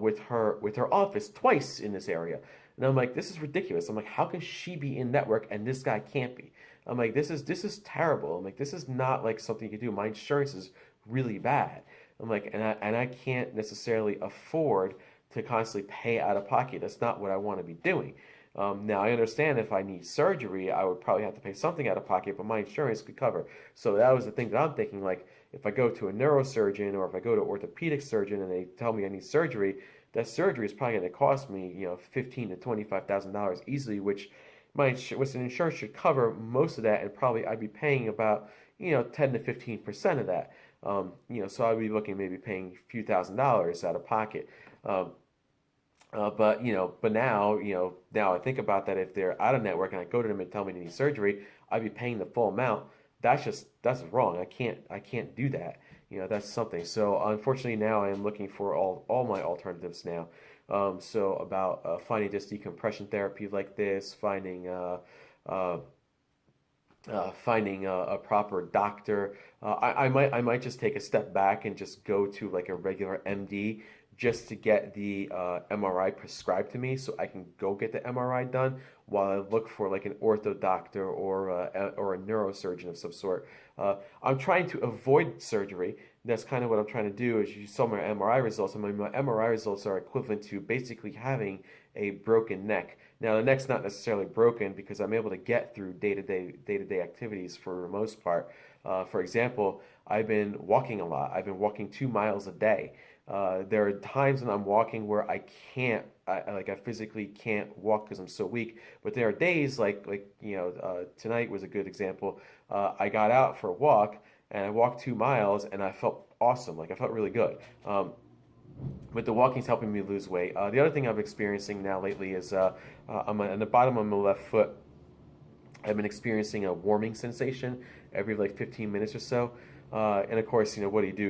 with her office twice in this area. And I'm like, this is ridiculous. I'm like, how can she be in network and this guy can't be? I'm like, this is terrible. I'm like, this is not like something you can do. My insurance is really bad. I'm like, and I can't necessarily afford to constantly pay out of pocket. That's not what I want to be doing. Now I understand if I need surgery, I would probably have to pay something out of pocket, but my insurance could cover. So that was the thing that I'm thinking, like, if I go to a neurosurgeon, or if I go to an orthopedic surgeon and they tell me I need surgery, that surgery is probably going to cost me, $15,000 to $25,000 easily, which an insurance should cover most of that, and probably I'd be paying about 10 to 15% of that. So I'd be looking maybe paying a few $1,000s out of pocket. But now I think about that. If they're out of network and I go to them and tell me they need surgery, I'd be paying the full amount. That's wrong. I can't do that. That's something. So unfortunately now I am looking for all my alternatives now. So about finding this decompression therapy like this, finding a proper doctor. I might just take a step back and just go to like a regular MD, just to get the MRI prescribed to me, so I can go get the MRI done while I look for like an ortho doctor or a neurosurgeon of some sort. I'm trying to avoid surgery. That's kind of what I'm trying to do. As you saw my MRI results, my MRI results are equivalent to basically having a broken neck. Now the neck's not necessarily broken, because I'm able to get through day-to-day activities for the most part. For example, I've been walking a lot. I've been walking 2 miles a day. There are times when I'm walking where I physically can't walk because I'm so weak. But there are days tonight was a good example. I got out for a walk and I walked 2 miles and I felt awesome. Like, I felt really good. but the walking's helping me lose weight. The other thing I'm experiencing now lately is on the bottom of my left foot. I've been experiencing a warming sensation every like 15 minutes or so. And of course, what do?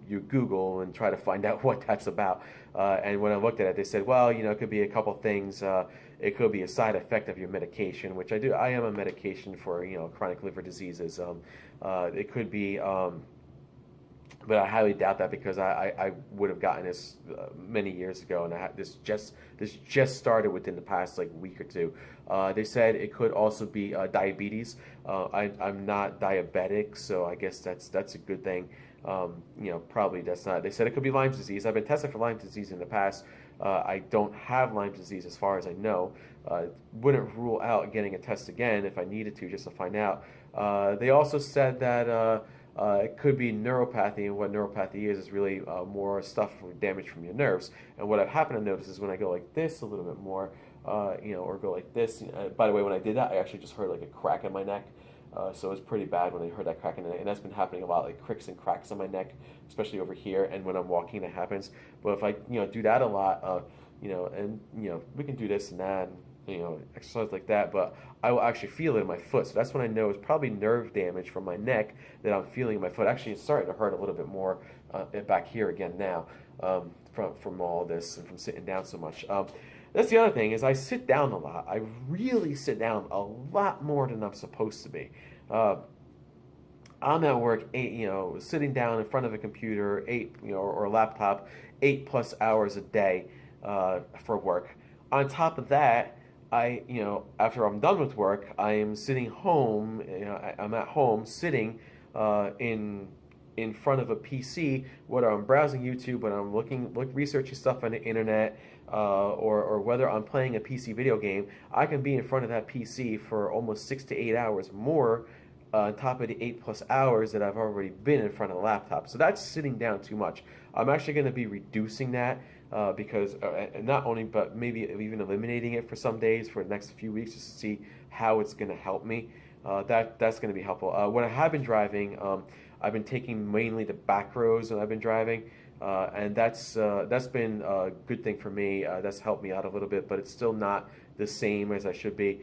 You Google and try to find out what that's about. And when I looked at it, they said, well, it could be a couple things. It could be a side effect of your medication, which I do. I am on medication for chronic liver diseases. It could be. But I highly doubt that because I would have gotten this many years ago, and this just started within the past like week or two. They said it could also be diabetes. I'm not diabetic, so I guess that's a good thing. Probably that's not. They said it could be Lyme disease. I've been tested for Lyme disease in the past. I don't have Lyme disease as far as I know. Wouldn't rule out getting a test again if I needed to, just to find out. They also said that. It could be neuropathy, and what neuropathy is really more stuff from damage from your nerves. And what I've happened to notice is when I go like this a little bit more, or go like this. By the way, when I did that, I actually just heard like a crack in my neck. So it was pretty bad when I heard that crack in the neck, and that's been happening a lot, like cricks and cracks on my neck, especially over here. And when I'm walking, that happens. But if I, do that a lot, and we can do this and that. Exercise like that, but I will actually feel it in my foot. So that's when I know it's probably nerve damage from my neck that I'm feeling in my foot. Actually, it's starting to hurt a little bit more back here again now from all this and from sitting down so much. That's the other thing is I sit down a lot. I really sit down a lot more than I'm supposed to be. I'm at work sitting down in front of a computer, or a laptop, 8+ hours a day for work. On top of that, after I'm done with work, I am sitting home. I'm at home sitting in front of a PC, whether I'm browsing YouTube, whether I'm researching stuff on the internet, or whether I'm playing a PC video game. I can be in front of that PC for almost 6 to 8 hours more, on top of the 8+ hours that I've already been in front of the laptop. So that's sitting down too much. I'm actually going to be reducing that. Because not only, but maybe even eliminating it for some days for the next few weeks, just to see how it's going to help me. That's going to be helpful. When I have been driving, I've been taking mainly the back roads when I've been driving, and that's been a good thing for me. That's helped me out a little bit, but it's still not the same as I should be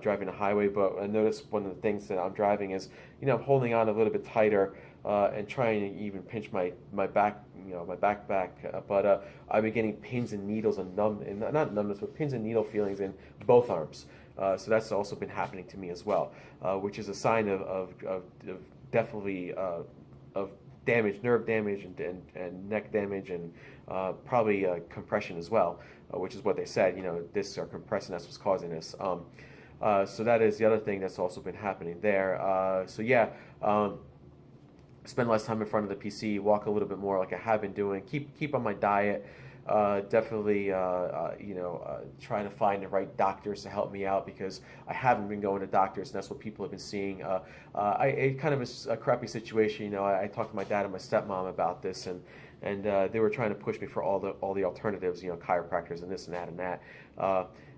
driving the highway. But I noticed one of the things that I'm driving is, I'm holding on a little bit tighter and trying to even pinch my back, my back. But I've been getting pins and needles and not numbness, but pins and needle feelings in both arms. So that's also been happening to me as well, which is a sign of definitely of damage, nerve damage and neck damage, and probably compression as well, which is what they said. Discs are compressing, that's what's causing this. So that is the other thing that's also been happening there. Spend less time in front of the PC, walk a little bit more like I have been doing, keep on my diet, definitely try to find the right doctors to help me out, because I haven't been going to doctors, and that's what people have been seeing. It kind of is a crappy situation. I talked to my dad and my stepmom about this, and they were trying to push me for all the alternatives, chiropractors and this and that and that.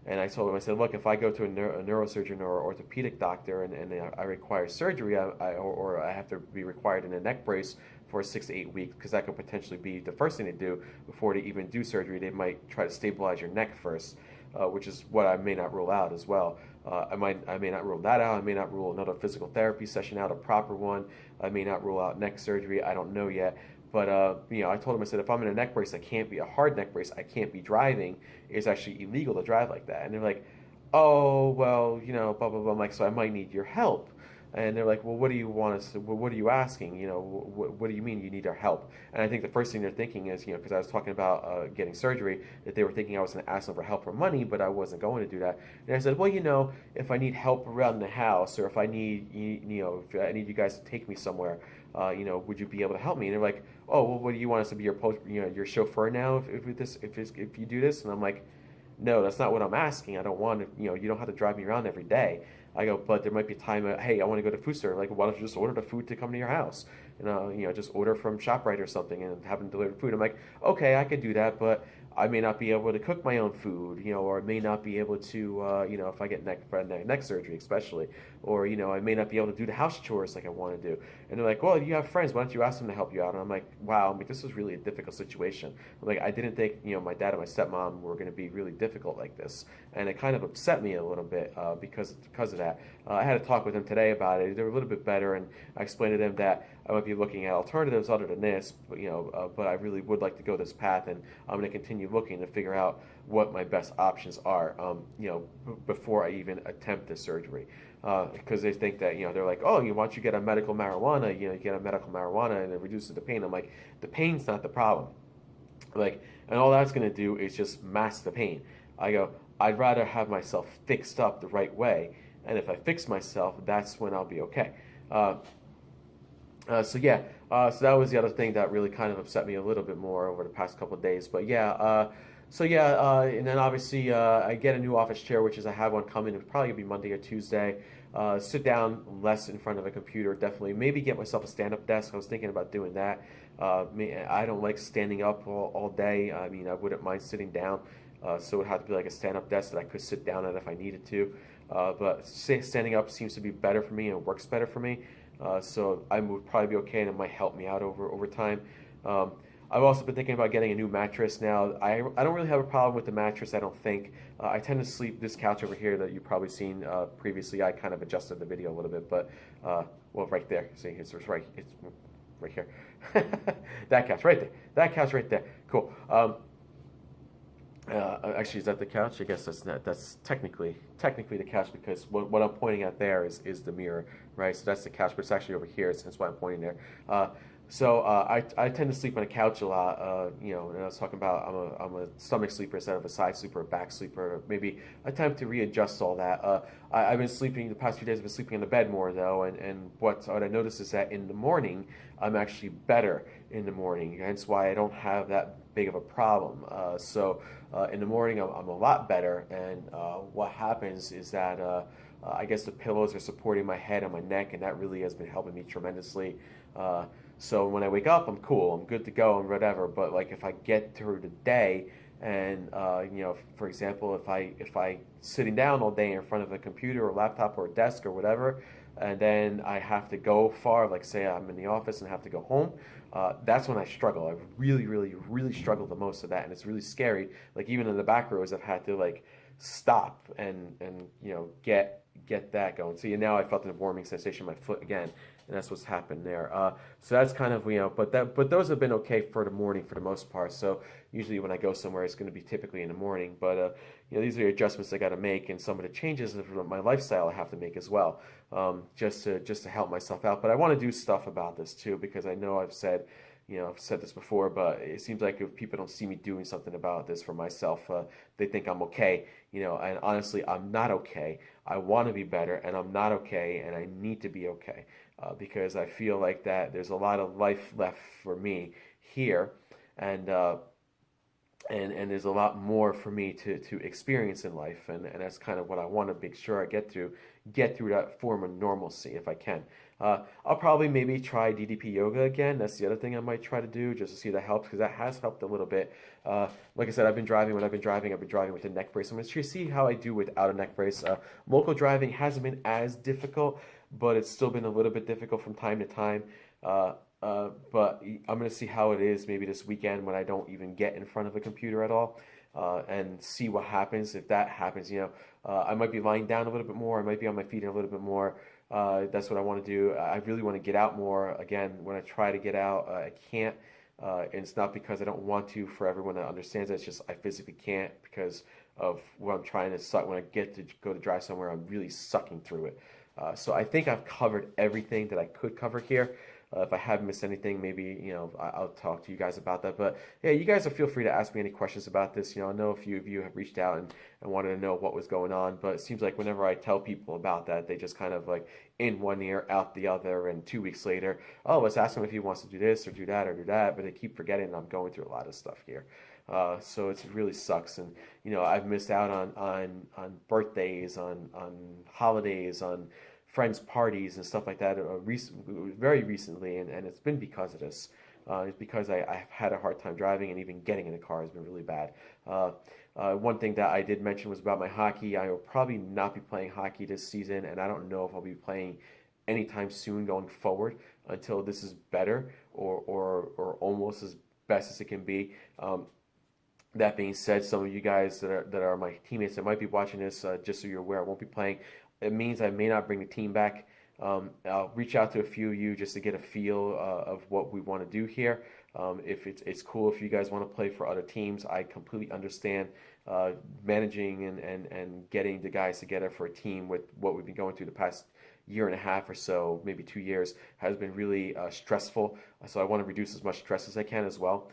And I told him, I said, look, if I go to a neurosurgeon or orthopedic doctor and I require surgery, or I have to be required in a neck brace for 6 to 8 weeks, because that could potentially be the first thing they do before they even do surgery. They might try to stabilize your neck first, which is what I may not rule out as well. I may not rule that out. I may not rule another physical therapy session out, a proper one. I may not rule out neck surgery. I don't know yet. But, I told him, I said, if I'm in a neck brace, I can't be a hard neck brace. I can't be driving. It's actually illegal to drive like that. And they're like, oh, well, blah, blah, blah. I'm like, so I might need your help. And they're like, well, what do you want us to, what are you asking? What do you mean you need our help? And I think the first thing they're thinking is, because I was talking about getting surgery, that they were thinking I was going to ask them for help for money, but I wasn't going to do that. And I said, well, if I need help around the house, or if I need, if I need you guys to take me somewhere, would you be able to help me? And they're like, oh, well, what do you want us to be your chauffeur now if you do this? And I'm like, no, that's not what I'm asking. I don't want to, you don't have to drive me around every day. I go, but there might be time, hey, I want to go to food store. Like, why don't you just order the food to come to your house? Just order from ShopRite or something and have them deliver food. I'm like, okay, I could do that, but I may not be able to cook my own food, or I may not be able to, if I get neck surgery, especially, or, I may not be able to do the house chores like I want to do. And they're like, well, you have friends, why don't you ask them to help you out? And I'm like, wow, this is really a difficult situation. I'm like, I didn't think, my dad and my stepmom were going to be really difficult like this. And it kind of upset me a little bit because of that. I had a talk with them today about it. They're a little bit better, and I explained to them that I might be looking at alternatives other than this, but I really would like to go this path, and I'm going to continue looking to figure out what my best options are, before I even attempt the surgery. Because they think that, they're like, oh, why don't you get a medical marijuana, you get a medical marijuana and it reduces the pain. I'm like, the pain's not the problem. Like, and all that's going to do is just mask the pain. I go, I'd rather have myself fixed up the right way, and if I fix myself, that's when I'll be okay. So that was the other thing that really kind of upset me a little bit more over the past couple of days. But and then obviously I get a new office chair, which is I have one coming. It's probably gonna be Monday or Tuesday. Sit down less in front of a computer, definitely. Maybe get myself a stand-up desk. I was thinking about doing that. I don't like standing up all day. I mean, I wouldn't mind sitting down. So it would have to be like a stand-up desk that I could sit down at if I needed to. But standing up seems to be better for me and works better for me. So I would probably be okay, and it might help me out over time. I've also been thinking about getting a new mattress now. I don't really have a problem with the mattress, I don't think. I tend to sleep this couch over here that you've probably seen previously. I kind of adjusted the video a little bit, but right there. See, it's right here. That couch right there. That couch right there. Cool. Actually, is that the couch? I guess that's not. That's technically the couch, because what I'm pointing at there is the mirror, right? So that's the couch, but it's actually over here. That's why I'm pointing there. I tend to sleep on a couch a lot. And I was talking about I'm a stomach sleeper instead of a side sleeper, a back sleeper. Maybe attempt to readjust all that. I've been sleeping the past few days. I've been sleeping in the bed more though, and what I noticed is that in the morning I'm actually better in the morning. Hence why I don't have that big of a problem. In the morning I'm a lot better, and what happens is that I guess the pillows are supporting my head and my neck, and that really has been helping me tremendously. So when I wake up, I'm cool, I'm good to go, and whatever. But like if I get through the day, and for example, if I sitting down all day in front of a computer or laptop or a desk or whatever, and then I have to go far, like say I'm in the office and have to go home, that's when I struggle. I really, really, really struggle the most with that, and it's really scary. Like even in the back rows, I've had to like stop and get that going. See, now I felt a warming sensation in my foot again, and that's what's happened there. So that's kind of but those have been okay for the morning for the most part. So usually when I go somewhere, it's going to be typically in the morning. But these are the adjustments I got to make, and some of the changes of my lifestyle I have to make as well, just to help myself out. But I want to do stuff about this too, because I know I've said this before, but it seems like if people don't see me doing something about this for myself, they think I'm okay, and honestly, I'm not okay. I want to be better, and I'm not okay, and I need to be okay, because I feel like that there's a lot of life left for me here, and there's a lot more for me to experience in life, and that's kind of what I want to make sure I get through that form of normalcy if I can. I'll probably maybe try DDP yoga again. That's the other thing I might try to do, just to see if that helps, because that has helped a little bit. Like I said, I've been driving with a neck brace. I'm going to see how I do without a neck brace. Local driving hasn't been as difficult, but it's still been a little bit difficult from time to time. But I'm going to see how it is maybe this weekend when I don't even get in front of a computer at all, and see what happens. If that happens, I might be lying down a little bit more. I might be on my feet a little bit more. That's what I want to do. I really want to get out more. Again, when I try to get out, I can't. And it's not because I don't want to, for everyone that understands it. It's just I physically can't because of what I'm trying to suck. When I get to go to drive somewhere, I'm really sucking through it. So I think I've covered everything that I could cover here. If I have missed anything, maybe I'll talk to you guys about that. But yeah, you guys feel free to ask me any questions about this. I know a few of you have reached out and wanted to know what was going on. But it seems like whenever I tell people about that, they just kind of like in one ear, out the other. And 2 weeks later, oh, let's ask him if he wants to do this or do that or do that. But they keep forgetting I'm going through a lot of stuff here. So it really sucks. And I've missed out on birthdays, on holidays, on friends' parties and stuff like that very recently, and it's been because of this. is because I've had a hard time driving, and even getting in the car has been really bad. One thing that I did mention was about my hockey. I will probably not be playing hockey this season, and I don't know if I'll be playing anytime soon going forward until this is better, or almost as best as it can be. That being said, some of you guys that are my teammates that might be watching this, just so you're aware, I won't be playing. It means I may not bring the team back. I'll reach out to a few of you just to get a feel of what we want to do here. If it's cool if you guys want to play for other teams, I completely understand. Managing and getting the guys together for a team with what we've been going through the past year and a half or so, maybe 2 years, has been really stressful. So I want to reduce as much stress as I can as well.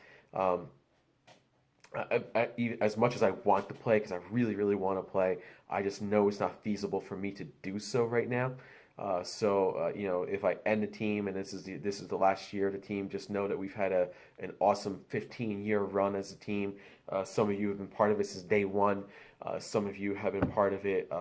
As much as I want to play, because I really, really want to play, I just know it's not feasible for me to do so right now. You know, if I end the team and this is the last year of the team, just know that we've had an awesome 15-year run as a team. Some of you have been part of it since day one. Some of you have been part of it,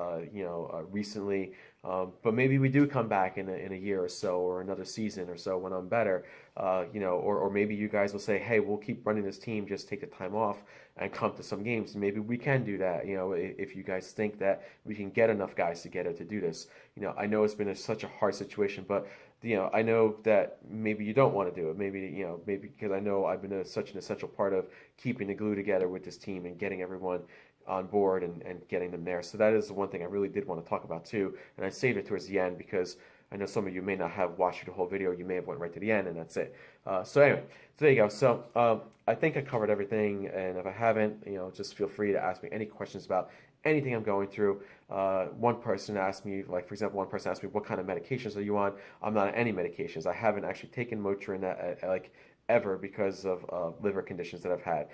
recently. But maybe we do come back in a year or so, or another season or so when I'm better. Or maybe you guys will say, hey, we'll keep running this team, just take the time off and come to some games. Maybe we can do that, if you guys think that we can get enough guys together to do this. I know it's been such a hard situation, but I know that maybe you don't want to do it. Maybe because I know I've been such an essential part of keeping the glue together with this team and getting everyone on board and getting them there. So that is the one thing I really did want to talk about too. And I saved it towards the end because I know some of you may not have watched the whole video. You may have went right to the end and that's it. So anyway, so there you go. So I think I covered everything. And if I haven't, just feel free to ask me any questions about anything I'm going through. One person asked me, like for example, one person asked me, what kind of medications are you on? I'm not on any medications. I haven't actually taken Motrin ever because of liver conditions that I've had.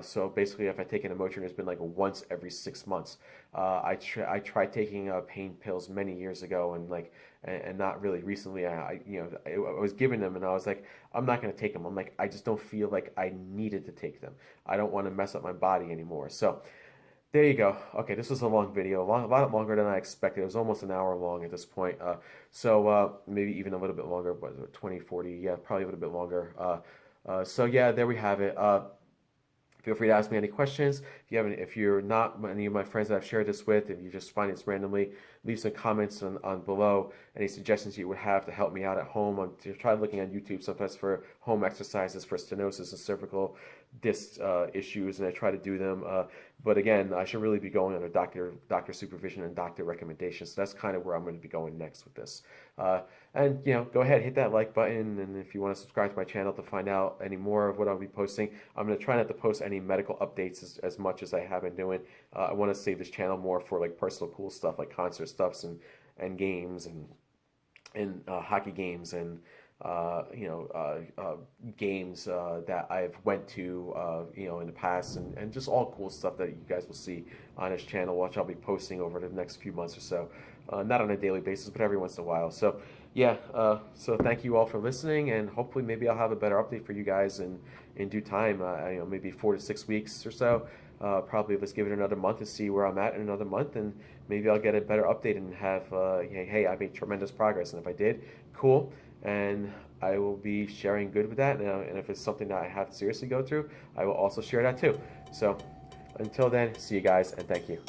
So basically, if I take an Motrin, it's been like once every 6 months. I tried taking pain pills many years ago, and not really recently. I was giving them, and I was like, I'm not going to take them. I'm like, I just don't feel like I needed to take them. I don't want to mess up my body anymore. So there you go. Okay, this was a long video, a lot longer than I expected. It was almost an hour long at this point. Maybe even a little bit longer, but 20, 40, yeah, probably a little bit longer. So yeah, there we have it. Feel free to ask me any questions. If you're not any of my friends that I've shared this with, if you just find this randomly, leave some comments on below. Any suggestions you would have to help me out at home. Try looking on YouTube sometimes for home exercises for stenosis and cervical disc issues, and I try to do them. But again, I should really be going under doctor supervision and doctor recommendations. So that's kind of where I'm going to be going next with this. And go ahead, hit that like button, and if you want to subscribe to my channel to find out any more of what I'll be posting. I'm going to try not to post any medical updates as much as I have been doing. I want to save this channel more for like personal cool stuff, like concert stuffs and games and hockey games and games that I've went to in the past, and just all cool stuff that you guys will see on this channel, which I'll be posting over the next few months or so. Not on a daily basis, but every once in a while. So yeah, so thank you all for listening, and hopefully maybe I'll have a better update for you guys in due time. Maybe 4 to 6 weeks or so. Probably let's give it another month to see where I'm at in another month, and maybe I'll get a better update and have hey, I made tremendous progress, and if I did, cool. And I will be sharing good with that. And if it's something that I have to seriously go through, I will also share that too. So until then, see you guys, and thank you.